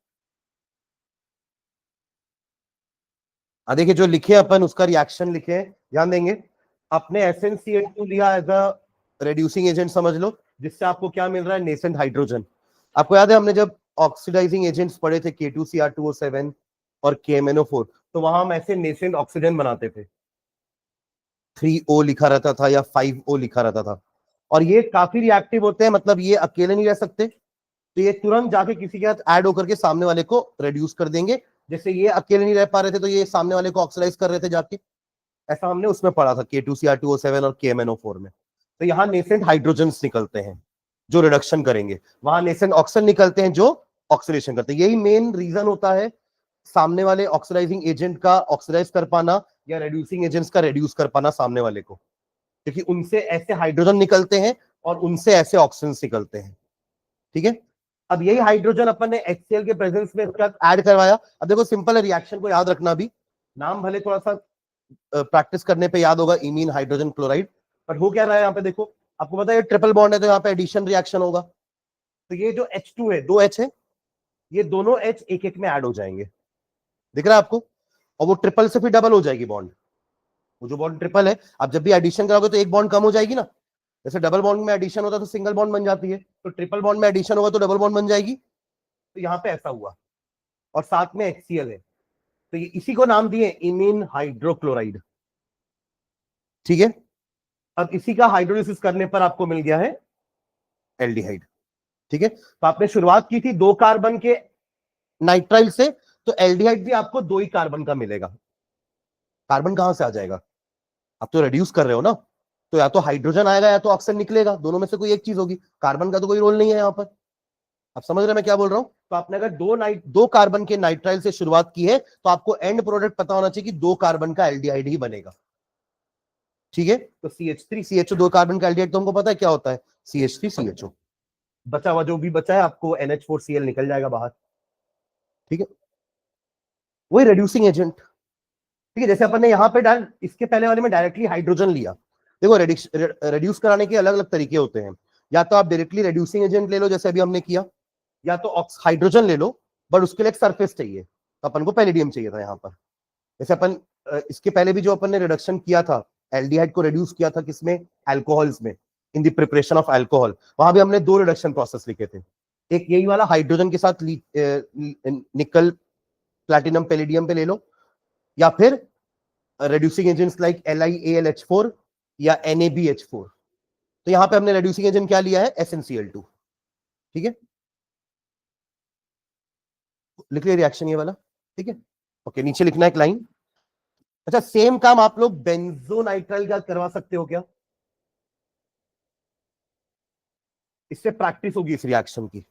देखिए जो लिखे अपन उसका रिएक्शन लिखे, ध्यान देंगे। आपने SnCl2 लिया एज अ रेड्यूसिंग एजेंट समझ लो, जिससे आपको क्या मिल रहा है, नेसेंट हाइड्रोजन। आपको याद है हमने जब ऑक्सीडाइजिंग एजेंट्स पढ़े थे K2Cr2O7 और KMnO4, तो वहां हम ऐसे नेसेंट ऑक्सीजन बनाते थे, 3O लिखा रहता था या 5O लिखा रहता था। और ये काफी रिएक्टिव होते हैं, मतलब ये अकेले नहीं रह सकते, तो ये तुरंत जाके किसी के साथ ऐड होकर के सामने वाले को रिड्यूस कर देंगे। जैसे ये अकेले नहीं रह पा रहे थे तो ये सामने वाले को ऑक्सीडाइज कर रहे थे जाके, ऐसा हमने उसमें पढ़ा था K2Cr2O7 और KMnO4 में। तो यहाँ नेसेंट हाइड्रोजन्स निकलते हैं जो रिडक्शन करेंगे, वहां नेसेंट ऑक्सीजन निकलते हैं जो ऑक्सीडेशन करते हैं। यही मेन रीजन होता है सामने वाले ऑक्सीडाइजिंग एजेंट का ऑक्सीडाइज कर पाना या रेड्यूसिंग एजेंट्स का रेड्यूस कर पाना सामने वाले को, क्योंकि उनसे ऐसे हाइड्रोजन निकलते हैं और उनसे ऐसे ऑक्सीजन निकलते हैं। ठीक है, अब यही हाइड्रोजन अपन ने HCl के प्रेजेंस में इसके साथ ऐड करवाया। अब देखो सिंपल है, रिएक्शन को याद रखना भी, नाम भले थोड़ा सा प्रैक्टिस करने पे याद होगा, इमीन हाइड्रोजन क्लोराइड, पर हो क्या रहा है यहाँ पे देखो, आपको पता है ट्रिपल बॉन्ड है तो यहाँ पे एडिशन रिएक्शन होगा। तो ये जो H2 है, 2 H है, ये दोनों H एक एक में ऐड हो जाएंगे, दिख रहा है आपको, और वो ट्रिपल से फिर डबल हो जाएगी बॉन्ड। वो जो बॉन्ड ट्रिपल है, आप जब भी एडिशन कराओगे तो एक बॉन्ड कम हो जाएगी ना, जैसे डबल बॉन्ड में एडिशन होता है तो सिंगल बॉन्ड बन जाती है, तो ट्रिपल बॉन्ड में एडिशन होगा तो डबल बॉन्ड बन जाएगी। तो यहाँ पे ऐसा हुआ, और साथ में HCl है, तो ये इसी को नाम दिए इमीन हाइड्रोक्लोराइड। ठीक है, अब इसी का हाइड्रोलिसिस करने पर आपको मिल गया है एल्डिहाइड। ठीक है, तो आपने शुरुआत की थी 2 कार्बन के नाइट्राइल से, तो एल्डिहाइड भी आपको 2 ही कार्बन का मिलेगा। कार्बन कहां से आ जाएगा, आप तो रिड्यूस कर रहे हो ना, तो या तो हाइड्रोजन आएगा या तो ऑक्सीजन निकलेगा, दोनों में से कोई एक चीज होगी, कार्बन का तो कोई रोल नहीं है यहां पर। आप समझ रहे हैं मैं क्या बोल रहा हूं? तो आपने अगर दो कार्बन के नाइट्राइल से शुरुआत की है तो आपको एंड प्रोडक्ट पता होना चाहिए कि 2 कार्बन का एल्डिहाइड ही बनेगा। ठीक है, तो CH3 CHO 2 कार्बन का एल्डिहाइड तो हमको पता है क्या होता है, CH3 CHO। बचा हुआ जो भी बचा है आपको NH4Cl निकल जाएगा बाहर। ठीक है, वही रिड्यूसिंग एजेंट। ठीक है, जैसे अपन ने यहां पे डाल, इसके पहले वाले में डायरेक्टली हाइड्रोजन लिया। देखो रिड्यूस कराने के अलग अलग तरीके होते हैं, या तो आप डायरेक्टली रिड्यूसिंग एजेंट ले लो जैसे अभी हमने किया, या तो हाइड्रोजन ले लो, बट उसके लिए एक सरफेस चाहिए, तो अपन को पैलेडियम चाहिए था यहाँ पर। जैसे अपन इसके पहले भी जो अपन ने रिडक्शन किया था, एल्डिहाइड को रिड्यूस किया था किसमें, अल्कोहल्स में, in the preparation of alcohol, वहां भी हमने 2 रिडक्शन प्रोसेस लिखे थे। एक यही वाला हाइड्रोजन के साथ निकल प्लैटिनम पैलेडियम पे ले लो, या फिर reducing agents like LiAlH4 या NaBH4। तो यहां पे हमने reducing agent क्या लिया है, SnCl2। ठीक है, लिख लिया रिएक्शन ये वाला। ठीक है, ओके, नीचे लिखना एक लाइन। अच्छा, सेम काम आप लोग बेंजोनाइट्राइल का करवा सकते हो क्या? इससे प्रैक्टिस होगी इस रिएक्शन की।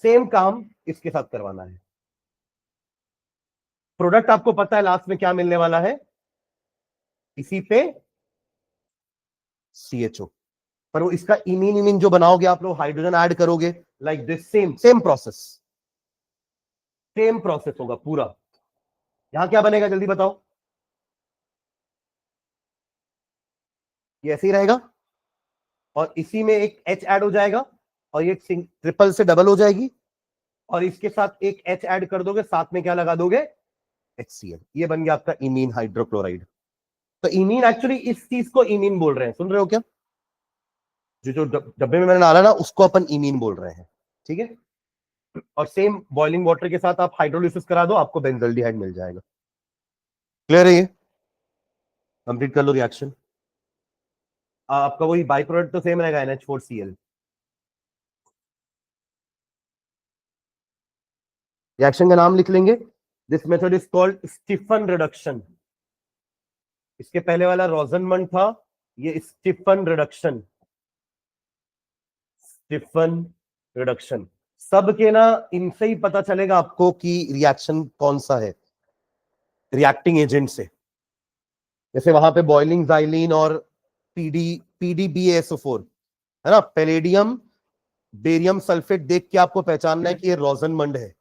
सेम काम इसके साथ करवाना है। प्रोडक्ट आपको पता है लास्ट में क्या मिलने वाला है, इसी पे CHO, पर वो इसका इमीन इमीन जो बनाओगे आप लोग, हाइड्रोजन ऐड करोगे, like this, same same process, same process होगा पूरा। यहां क्या बनेगा जल्दी बताओ, ये ऐसे ही रहेगा, और इसी में एक H ऐड हो जाएगा, और ये ट्रिपल से डबल हो जाएगी, और इसके साथ एक H ऐड कर दोगे, साथ में क्या लगा दोगे, HCl। ये बन गया आपका इमीन हाइड्रोक्लोराइड। तो इमीन एक्चुअली इस चीज को इमीन बोल रहे हैं, सुन रहे हो क्या? जो जो डब्बे में मैंने डाला ना, उसको अपन इमीन बोल रहे हैं। ठीक है, और सेम बॉइलिंग वाटर के साथ आप हाइड्रोलिसिस करा दो, आपको बेंजल्डिहाइड मिल जाएगा। क्लियर है ये? कंप्लीट कर लो रिएक्शन। आपका वही बाई प्रोडक्ट तो सेम रहेगा, NH4Cl। रिएक्शन का नाम लिख लेंगे, this method is called Stephen reduction. इसके पहले वाला रोजनमंड था, ये स्टीफन रिडक्शन, स्टीफन रिडक्शन। सबके ना इनसे ही पता चलेगा आपको कि रिएक्शन कौन सा है, रिएक्टिंग एजेंट से। जैसे वहां पे बॉइलिंग जाइलिन और PDBaSO4 है ना, पैलेडियम बेरियम सल्फेट देख के आपको पहचानना है कि ये रोजनमंड है।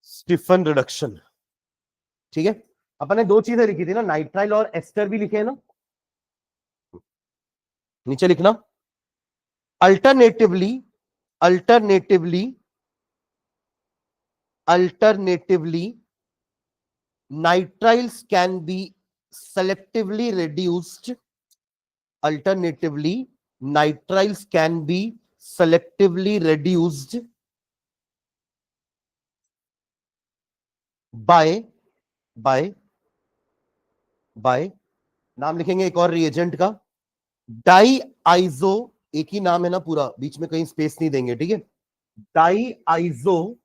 Stephen reduction. ठीक है, अपन ने 2 चीजें लिखी थी ना, नाइट्राइल और एस्टर भी लिखे हैं ना, नीचे लिखना, alternatively alternatively alternatively nitriles can be selectively reduced. Alternatively, nitriles can be selectively reduced by नाम लिखेंगे एक और रिएजेंट का, डाई आइजो, एक ही नाम है ना पूरा, बीच में कहीं स्पेस नहीं देंगे। ठीक है, डाई आइजो,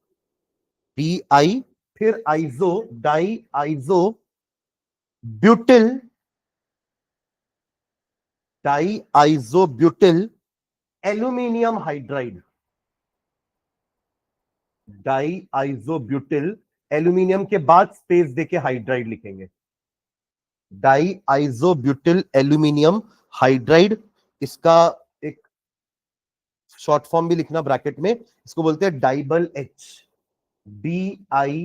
DI फिर आइजो, डाई आइजो ब्यूटिल, डाई आइजो ब्यूटिल एल्यूमिनियम हाइड्राइड, डाई आइजो ब्यूटिल एल्यूमिनियम के बाद स्पेस देके हाइड्राइड लिखेंगे, डाई आइजो ब्यूटिल एल्यूमिनियम हाइड्राइड। इसका एक शॉर्ट फॉर्म भी लिखना ब्रैकेट में, इसको बोलते हैं डाइबल H, DIBALH,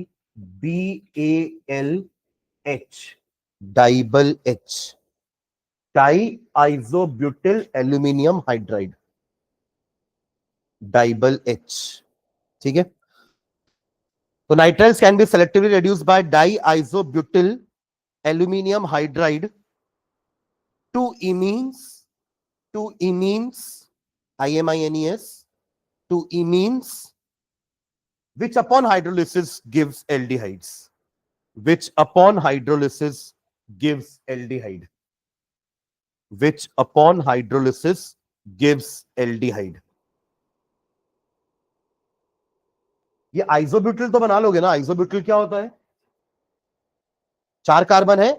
डाइबल H, डाई आइजो butyl aluminium hydride, DIBAL H। ठीक है, तो nitriles can be selectively reduced by diisobutyl aluminum hydride to imines, IMINES, to imines, which upon hydrolysis gives aldehydes, which upon hydrolysis gives aldehyde। which upon hydrolysis gives aldehyde. ये isobutyl तो बना लोगे ना? Isobutyl क्या होता है? 4 carbon है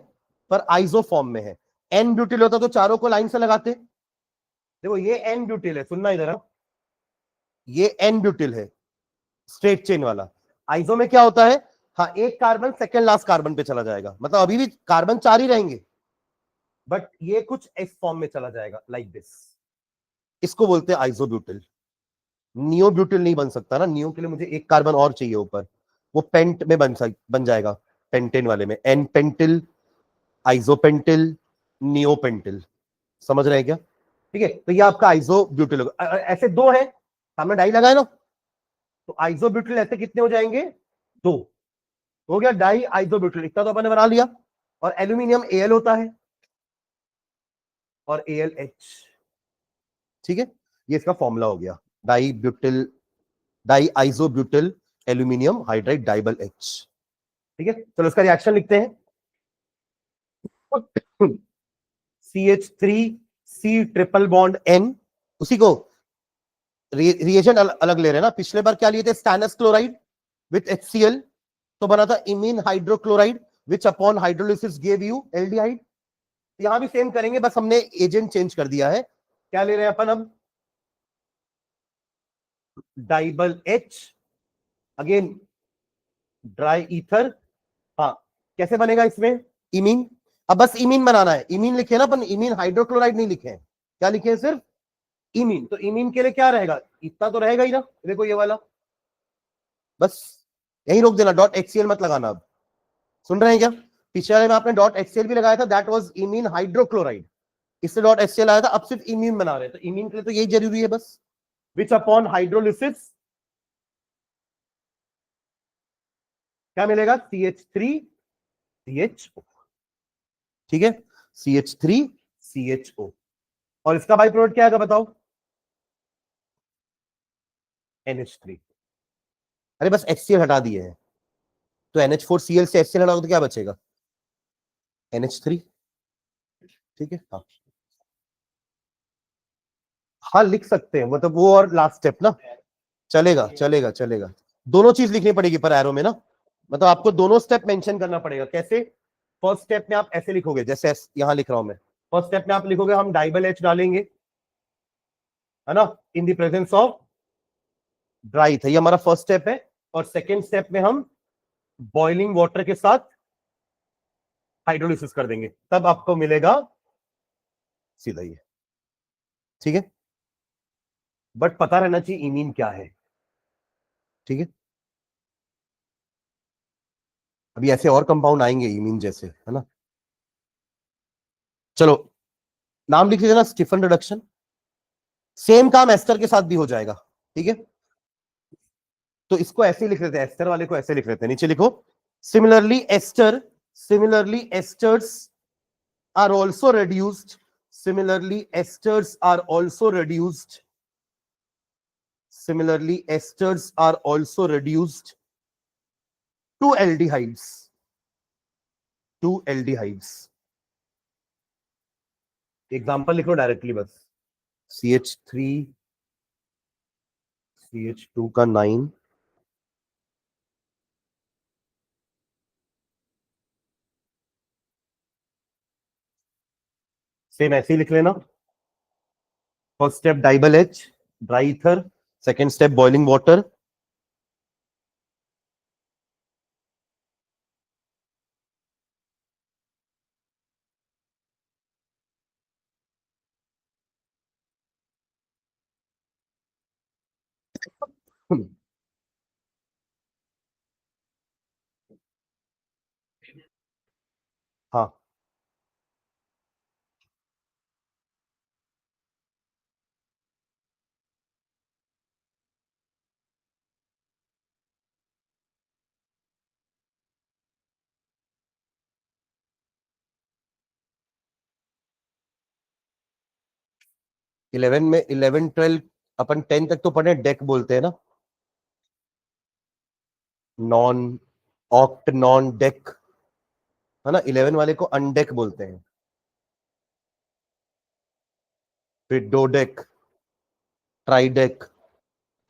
पर आइसो फॉर्म में है। एन ब्यूटिल होता तो चारों को लाइन से लगाते। देखो ये एन ब्यूटिल है, सुनना इधर, ये एन ब्यूटिल है, स्ट्रेट चेन वाला। आइसो में क्या होता है? हाँ, एक कार्बन सेकेंड लास्ट कार्बन पे चला जाएगा, मतलब अभी भी कार्बन 4 ही रहेंगे, बट ये कुछ एस फॉर्म में चला जाएगा, लाइक दिस। इसको बोलते हैं आइसोब्यूटिल। नियो ब्यूटिल नहीं बन सकता ना, नियो के लिए मुझे एक कार्बन और चाहिए ऊपर, वो पेंट में बन जाएगा, पेंटेन वाले में। N pentyl, isopentyl, neopentyl. समझ रहे हैं क्या? ठीक है, तो ये आपका आइसोब्यूटिल होगा। ऐसे दो है, सामने डाई लगाए ना, तो आइसोब्यूटिल ऐसे कितने हो जाएंगे? 2 हो गया डाई आइसोब्यूटिल, इतना तो अपन ने बना लिया। और एल्यूमिनियम Al होता है और AlH। ठीक है, ये इसका फॉर्मूला हो गया, di butyl, di isobutyl aluminium hydride DIBAL H। ठीक है, चलो इसका रिएक्शन लिखते हैं। CH3C ट्रिपल बॉन्ड N, उसी को रिएजेंट अलग ले रहे हैं ना। पिछले बार क्या लिए थे? स्टैनस क्लोराइड विथ HCl, तो बना था imine hydrochloride which upon hydrolysis give you aldehyde. यहां भी सेम करेंगे, बस हमने एजेंट चेंज कर दिया है। क्या ले रहे हैं अपन अब? डाइबल H, अगेन ड्राई ईथर। हाँ, कैसे बनेगा इसमें? इमीन। अब बस इमीन बनाना है, इमीन लिखे ना अपन, इमीन हाइड्रोक्लोराइड नहीं लिखे हैं। क्या लिखे हैं? सिर्फ इमीन। तो इमीन के लिए क्या रहेगा? इतना तो रहेगा ही ना, देखो ये वाला। बस यही रोक देना, डॉट HCl मत लगाना अब। सुन रहे हैं क्या? पिछले वाले में आपने डॉट HCl भी लगाया था, दैट वाज इमीन हाइड्रोक्लोराइड। इससे डॉट HCl आया था, अब सिर्फ इमीन बना रहे हैं, तो इमीन के लिए तो यही जरूरी है बस। विच अपॉन हाइड्रोलिसिस क्या मिलेगा? CH3CHO। ठीक है, CH3CHO। और इसका बाई प्रोडक्ट क्या आएगा बताओ? NH3। अरे बस HCl हटा दिए हैं, तो NH4Cl से HCl हटाओ तो क्या बचेगा? NH3। ठीक है, हाँ हाँ लिख सकते हैं, मतलब वो और लास्ट स्टेप ना। चलेगा चलेगा चलेगा, दोनों चीज लिखनी पड़ेगी पर एरो में ना, मतलब आपको दोनों स्टेप मेंशन करना पड़ेगा। कैसे? फर्स्ट स्टेप में आप ऐसे लिखोगे, जैसे यहां लिख रहा हूं मैं। फर्स्ट स्टेप में आप लिखोगे हम डाइबल H डालेंगे, है ना, इन द प्रेजेंस ऑफ ड्राई था, ये हमारा फर्स्ट स्टेप है। और सेकेंड स्टेप में हम बॉइलिंग वाटर के साथ हाइड्रोलिसिस कर देंगे, तब आपको मिलेगा सीधा ये। ठीक है, बट पता रहना चाहिए इमीन क्या है। ठीक है, अभी ऐसे और कंपाउंड आएंगे इमीन जैसे, है ना। चलो नाम लिख लीजिए ना, स्टीफन रिडक्शन। सेम काम एस्टर के साथ भी हो जाएगा। ठीक है, तो इसको ऐसे ही लिख लेते हैं, एस्टर वाले को ऐसे लिख लेते हैं, नीचे लिखो similarly esters are also reduced similarly esters are also reduced similarly esters are also reduced to aldehydes, example लिख लो डायरेक्टली बस। CH3 CH2 का 9, सेम ऐसे ही लिख लेना। First step DIBAL H, dry ether, second step boiling water. हाँ, 11 में 11 12 अपन 10 तक तो पढ़े, डेक बोलते हैं ना, नॉन ऑक्ट नॉन डेक, है ना। 11 वाले को अनडेक बोलते हैं। फिर डोडेक, ट्राइडेक,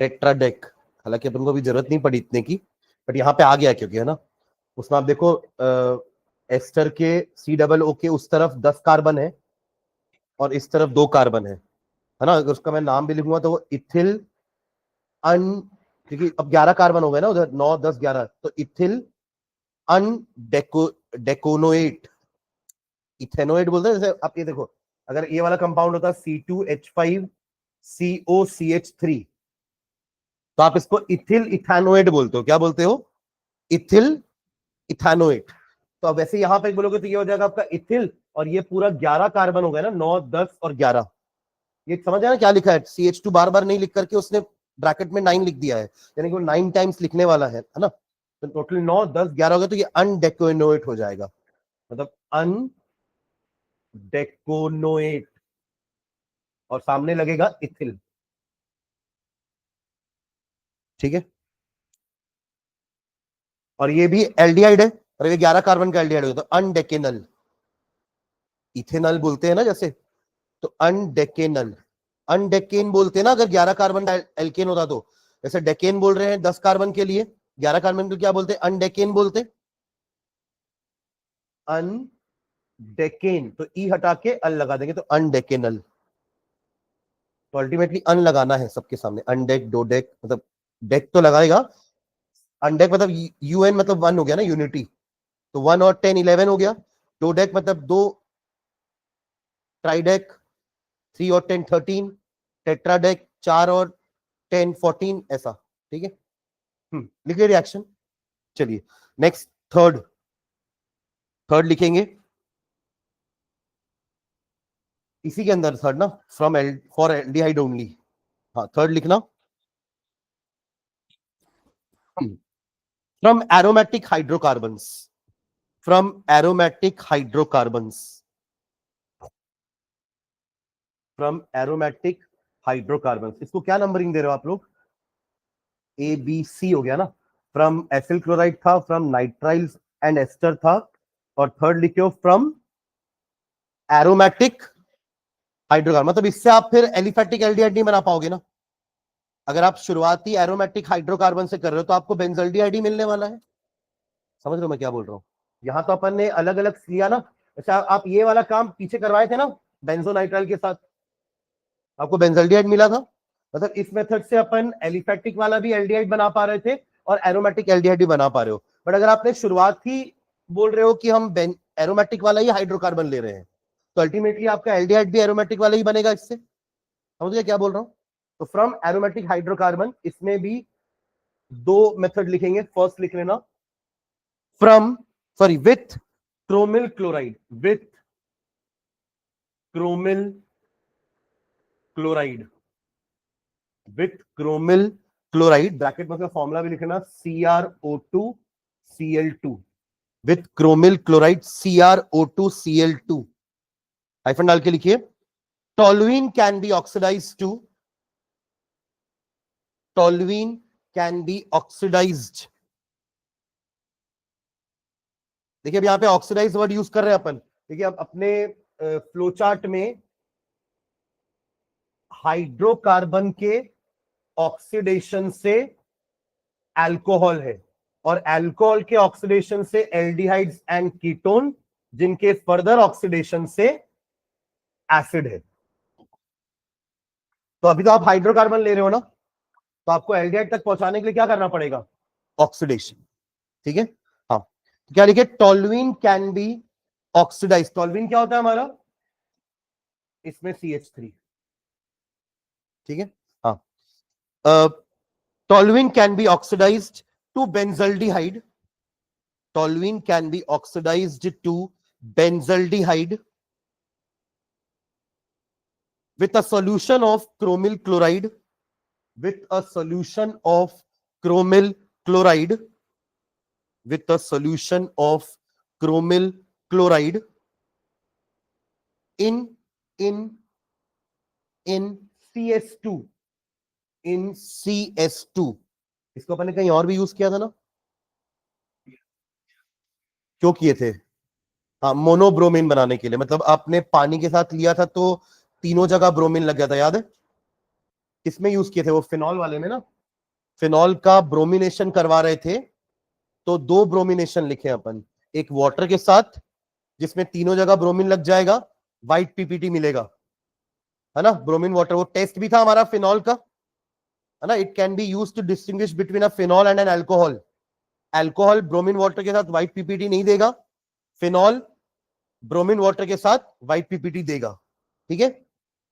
टेट्राडेक। हालांकि अपन को भी जरूरत नहीं पड़ी इतने की, बट यहाँ पे आ गया क्योंकि, है ना। उसमें आप देखो एस्टर के COO के उस तरफ 10 कार्बन है और इस तरफ 2 कार्बन है ना। अगर उसका मैं नाम भी लिखूंगा तो वो इथिल अन, क्योंकि अब 11 कार्बन हो गए ना उधर, 9 10 11, तो इथिल अन डेकोनोएट, इथेनोएट बोलते हैं। जैसे आप ये देखो, अगर ये वाला कंपाउंड होता C2H5COCH3, तो आप इसको इथिल इथानोएट बोलते हो। क्या बोलते हो? इथिल इथानोएट। तो अब वैसे यहां पे बोलोगे तो ये हो जाएगा आपका इथिल, और ये पूरा 11 कार्बन हो गया ना, 9 10 और 11। ये समझ आया ना क्या लिखा है? CH2 बार बार नहीं लिख करके उसने ब्रैकेट में 9 लिख दिया है, यानी कि वो 9 टाइम्स लिखने वाला है ना। तो टोटल 9 10 11 हो गया, तो ये अनडेकोनोएट हो जाएगा, मतलब अनडेकोनोएट, और सामने लगेगा इथिल। ठीक है, और ये भी एल्डिहाइड है, और ये 11 कार्बन का एल्डिहाइड होता है, तो अनडेकेनल। इथेनल बोलते हैं ना जैसे, तो अनडेकेनल। अनडेकेन बोलते हैं ना अगर 11 कार्बन का एल्केन होता तो। जैसे डेकेन बोल रहे हैं 10 कार्बन के लिए, 11 कार्बन के क्या बोलते हैं? अनडेकेन बोलते। अनडेकेन, तो ई हटा के अल लगा देंगे तो अनडेकेनल। तो अल्टीमेटली अन लगाना है सबके सामने, अनडेक डोडेक, मतलब डेक तो लगाएगा, अनडेक मतलब UN मतलब 1 हो गया ना, यूनिटी, तो 1 और 10 11 हो गया। डोडेक मतलब 2, ट्राइडेक 3 और 10 13, टेट्राडेक 4 और 10 14, ऐसा। ठीक है, लिखिए रिएक्शन। चलिए नेक्स्ट, थर्ड, थर्ड लिखेंगे इसी के अंदर, थर्ड ना, from L for aldehyde only. हाँ, थर्ड लिखना, from aromatic hydrocarbons, from aromatic hydrocarbons, from aromatic hydrocarbons. इसको क्या नंबरिंग दे रहे हो आप लोग? ABC हो गया ना। फ्रॉम एसिल क्लोराइड था, फ्रॉम नाइट्राइल्स एंड एस्टर था, और थर्ड लिखे हो फ्रॉम एरोमेटिक हाइड्रोकार्बन। मतलब इससे आप फिर एलिफेटिक एल्डिहाइड नहीं बना पाओगे ना। अगर आप शुरुआती एरोमेटिक हाइड्रोकार्बन से कर रहे हो तो आपको बेंजल्डिहाइड ही मिलने वाला है। समझ रहे हो मैं क्या बोल रहा हूँ? यहाँ तो अपन ने अलग अलग लिया ना। अच्छा, आप ये वाला काम पीछे करवाए थे ना बेंजोनाइट्राइल के साथ, आपको बेंजल्डिहाइड मिला था। मतलब इस मेथड से अपन एलिफेटिक वाला भी एल्डिहाइड बना पा रहे थे और एरोमेटिक एल्डिहाइड भी बना पा रहे हो। बट अगर आपने शुरुआत ही बोल रहे हो कि हम एरोमेटिक वाला ही हाइड्रोकार्बन ले रहे हैं, तो अल्टीमेटली आपका एल्डिहाइड भी एरोमेटिक वाला ही बनेगा इससे। समझ गए क्या बोल रहा हूँ? तो फ्रॉम एरोमेटिक हाइड्रोकार्बन, इसमें भी 2 मेथड लिखेंगे। फर्स्ट लिख लेना, from, sorry, with chromyl chloride, with chromyl chloride, with chromyl chloride, bracket में फॉर्मूला भी लिखना CrO2Cl2, with chromyl chloride CrO2Cl2, hyphen डाल के लिखिए। Toluene can be oxidise to, toluene can be oxidised. देखिए अब यहाँ पे ऑक्सीडाइज वर्ड यूज कर रहे हैं अपन। देखिए अब अपने फ्लो चार्ट में हाइड्रोकार्बन के ऑक्सीडेशन से अल्कोहल है, और अल्कोहल के ऑक्सीडेशन से एल्डिहाइड्स एंड कीटोन, जिनके फर्दर ऑक्सीडेशन से एसिड है। तो अभी तो आप हाइड्रोकार्बन ले रहे हो ना, तो आपको एल्डिहाइड तक पहुंचाने के लिए क्या करना पड़ेगा? ऑक्सीडेशन। ठीक है, हाँ। तो क्या लिखे? Toluene can be oxidise. Toluene क्या होता है हमारा? इसमें CH3। ठीक है, हाँ। Toluene can be oxidised to benzaldehyde, toluene can be oxidised to benzaldehyde with a solution of chromyl chloride, with a solution of chromyl chloride, with a solution of chromyl chloride in in in CS2, in CS2। इसको अपन ने कहीं और भी use किया था ना? क्यों किए थे? हाँ, मोनोब्रोमीन बनाने के लिए। मतलब आपने पानी के साथ लिया था तो तीनों जगह ब्रोमीन लग गया था, याद है? किसमें यूज किए थे वो? फिनॉल वाले में ना। फिनॉल का ब्रोमिनेशन करवा रहे थे, तो दो ब्रोमिनेशन लिखे अपन, एक वाटर के साथ जिसमें तीनों जगह ब्रोमीन लग जाएगा, व्हाइट पीपीटी मिलेगा, है ना, ब्रोमीन वाटर। वो टेस्ट भी था हमारा फिनॉल का, है ना। It can be use to distinguish between a phenol and an alcohol. Alcohol bromine water के साथ व्हाइट पीपीटी नहीं देगा, फिनॉल ब्रोमीन वाटर के साथ व्हाइट पीपीटी देगा, ठीक है।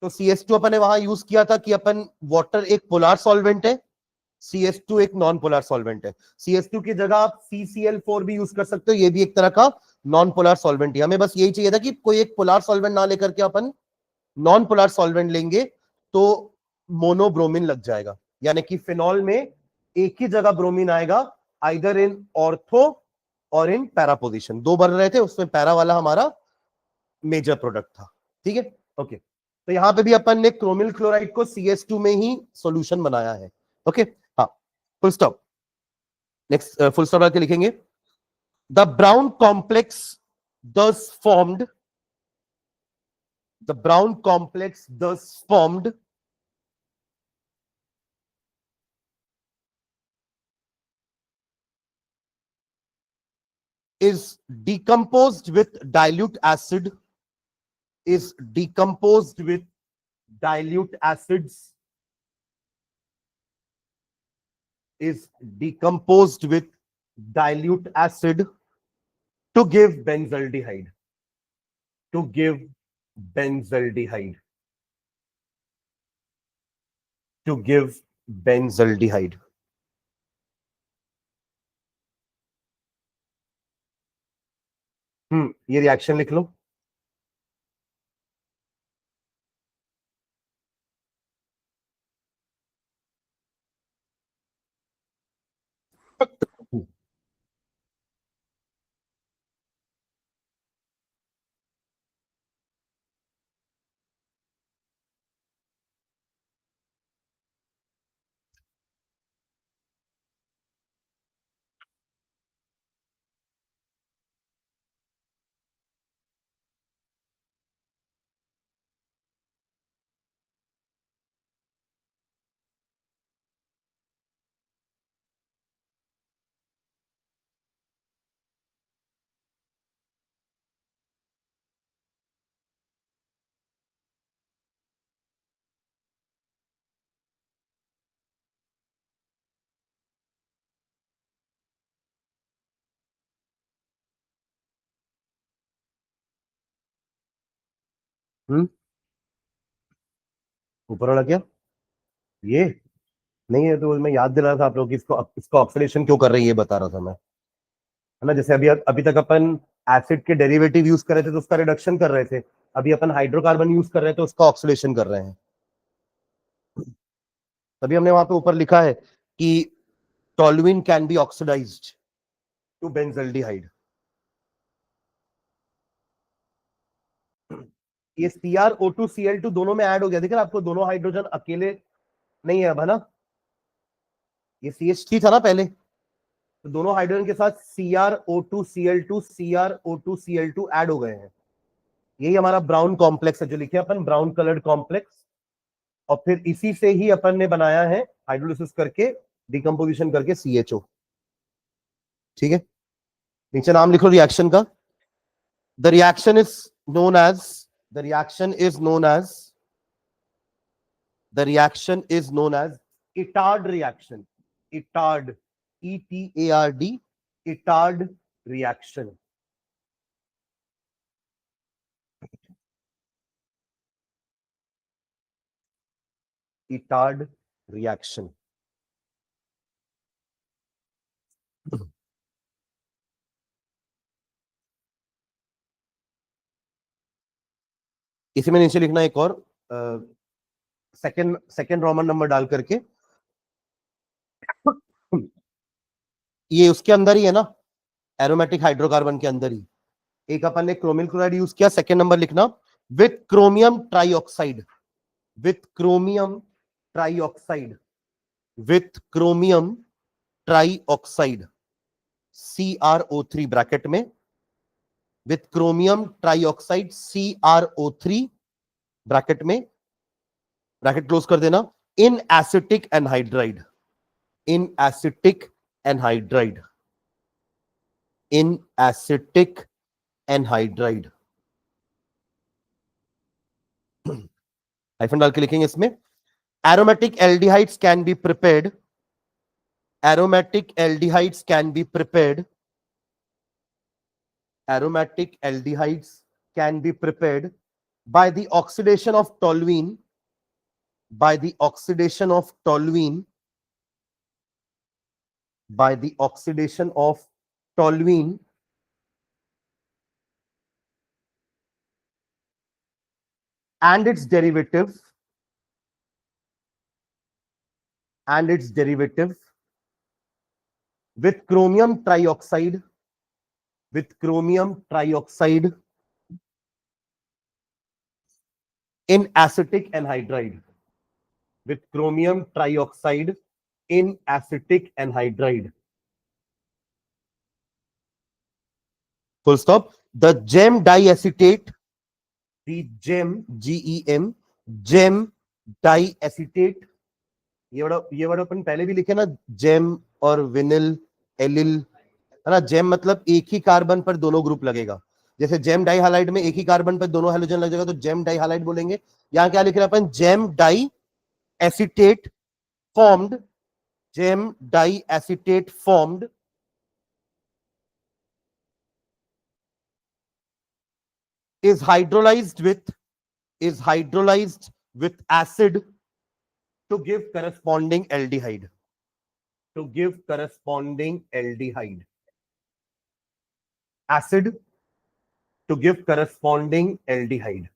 तो CS2 अपन ने वहां यूज किया था कि अपन वाटर एक पोलर सॉल्वेंट है, CS2 एक नॉन पोलर सॉल्वेंट है। CS2 की जगह आप CCl4 भी यूज कर सकते हो, ये भी एक तरह का नॉन पोलर सॉल्वेंट है। हमें बस यही चाहिए था कि कोई एक पोलर सॉल्वेंट ना लेकर के अपन नॉन पोलर सॉल्वेंट लेंगे तो मोनोब्रोमीन लग जाएगा, यानी कि फिनॉल में एक ही जगह ब्रोमीन आएगा, आइदर इन ऑर्थो और इन पैरा पोजीशन। दो बन रहे थे, उसमें पैरा वाला हमारा मेजर प्रोडक्ट था, ठीक है। ओके, तो यहां पे भी अपन ने क्रोमिल क्लोराइड को CS2 में ही सॉल्यूशन बनाया है। ओके, हाँ, full stop. Next full stop आके लिखेंगे, the brown complex thus formed, the brown complex thus formed is decomposed with dilute acid, is decomposed with dilute acids, is decomposed with dilute acid to give benzaldehyde, to give benzaldehyde, to give benzaldehyde. ये reaction लिख लो। हम्म ऊपर वाला क्या? ये नहीं है, तो मैं याद दिला रहा था आप लोग कि इसको ऑक्सीडेशन क्यों कर रही है, ये बता रहा था मैं, है ना। जैसे अभी अभी तक अपन एसिड के डेरिवेटिव यूज कर रहे थे तो उसका रिडक्शन कर रहे थे, अभी अपन हाइड्रोकार्बन यूज कर रहे थे तो उसका ऑक्सीडेशन कर रहे हैं। तभी हमने वहां पे ऊपर लिखा है कि toluene can be oxidised to benzaldehyde. ये CrO2 Cl2 दोनों में ऐड हो गया, देखिए आपको दोनों हाइड्रोजन अकेले नहीं है अब, है ना। ये CH3 था ना पहले, तो दोनों हाइड्रोजन के साथ CrO2 Cl2 ऐड हो गए हैं। यही हमारा ब्राउन कॉम्प्लेक्स है जो लिखे अपन, ब्राउन कलर्ड कॉम्प्लेक्स। और फिर इसी से ही अपन ने बनाया है हाइड्रोलिसिस करके, डिकम्पोजिशन करके CHO, ठीक है। नीचे नाम लिखो रिएक्शन का। The reaction is known as the reaction is known as the reaction is known as Etard reaction. Etard, ETARD, Etard reaction. Etard reaction. इसी में नीचे लिखना एक और सेकंड सेकंड रोमन नंबर डाल करके, ये उसके अंदर ही है ना, एरोमेटिक हाइड्रोकार्बन के अंदर ही। एक अपन ने क्रोमिल क्लोराइड यूज किया, सेकंड नंबर लिखना with chromium trioxide, with chromium trioxide, with chromium trioxide, CrO3 bracket में, with chromium trioxide CrO3 bracket में, ब्रैकेट क्लोज कर देना, in acetic anhydride, in acetic anhydride, in acetic anhydride, hyphen डाल के लिखेंगे इसमें, aromatic aldehydes can be prepared, aromatic aldehydes can be prepared, aromatic aldehydes can be prepared by the oxidation of toluene, by the oxidation of toluene, by the oxidation of toluene and its derivative, and its derivative with chromium trioxide, with chromium trioxide in acetic anhydride, with chromium trioxide in acetic anhydride. Full stop. The gem diacetate, the gem, GEM, gem diacetate, ये word अपन पहले भी लिखे ना, GeM और विनिल allele, है ना। GeM मतलब एक ही कार्बन पर दोनों ग्रुप लगेगा, जैसे जेम डाई हाइलाइड में एक ही कार्बन पर दोनों हाइड्रोजन लगेगा तो जेम डाई हाइलाइड बोलेंगे। यहां क्या लिख रहे हैं अपन, gem di acetate formed, gem di acetate formed is hydrolyzed with acid to give corresponding aldehyde, to give corresponding aldehyde, acid to give corresponding aldehyde.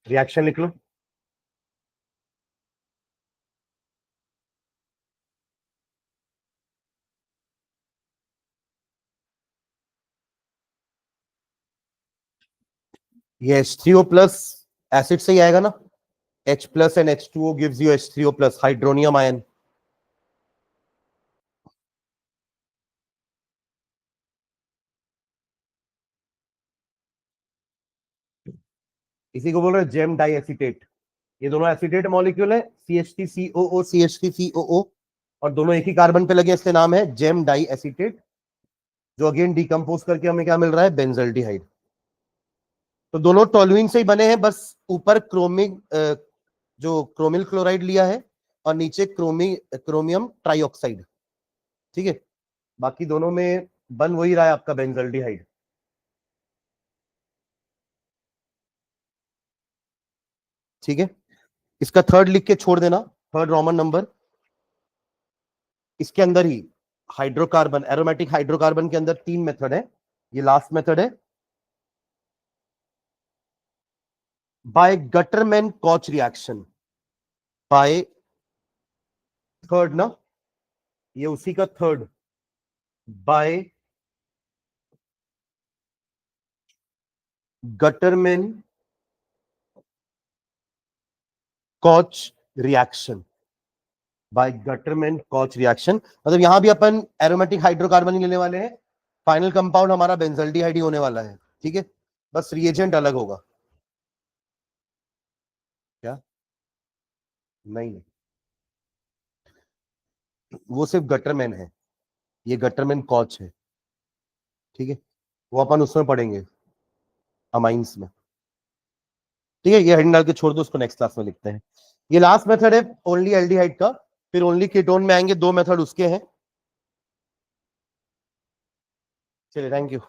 Reaction लिख लो, ये H3O प्लस एसिड से ही आएगा ना, H plus and H2O gives you H3O plus hydronium ion. इसी को बोल रहे हैं जेम डाई एसिटेट। ये दोनों एसिटेट मॉलिक्यूल है, CH3COO CH3COO, और दोनों एक ही कार्बन पे लगे, इसका नाम है जेम डाई एसिटेट, जो अगेन डिकम्पोज करके हमें क्या मिल रहा है, बेंजल्डिहाइड। तो दोनों टोलुइन से ही बने हैं, बस ऊपर क्रोमिक जो क्रोमिल क्लोराइड लिया है और नीचे क्रोमियम ट्राइऑक्साइड, ठीक है। बाकी दोनों में बन वही रहा है आपका बेंजल्डिहाइड। ठीक है, इसका थर्ड लिख के छोड़ देना, थर्ड रोमन नंबर। इसके अंदर ही हाइड्रोकार्बन, एरोमेटिक हाइड्रोकार्बन के अंदर 3 मेथड है, ये लास्ट मेथड है, by Gattermann Koch reaction, by third ना, ये उसी का third, by Gattermann Koch reaction, by Gattermann Koch reaction. मतलब यहां भी अपन एरोमेटिक हाइड्रोकार्बन ही लेने वाले हैं, फाइनल कंपाउंड हमारा बेंजल्डिहाइड ही होने वाला है, ठीक है, बस रिएजेंट अलग होगा। क्या? नहीं, वो सिर्फ गटरमैन है, ये गटरमैन कॉच है, ठीक है, वो अपन उसमें पढ़ेंगे अमाइंस में, ठीक है। ये हेडिंग डाल के छोड़ दो, उसको नेक्स्ट क्लास में लिखते हैं। ये लास्ट मेथड है ओनली एल्डिहाइड का, फिर ओनली कीटोन में आएंगे, 2 मेथड उसके हैं। चलिए, थैंक यू।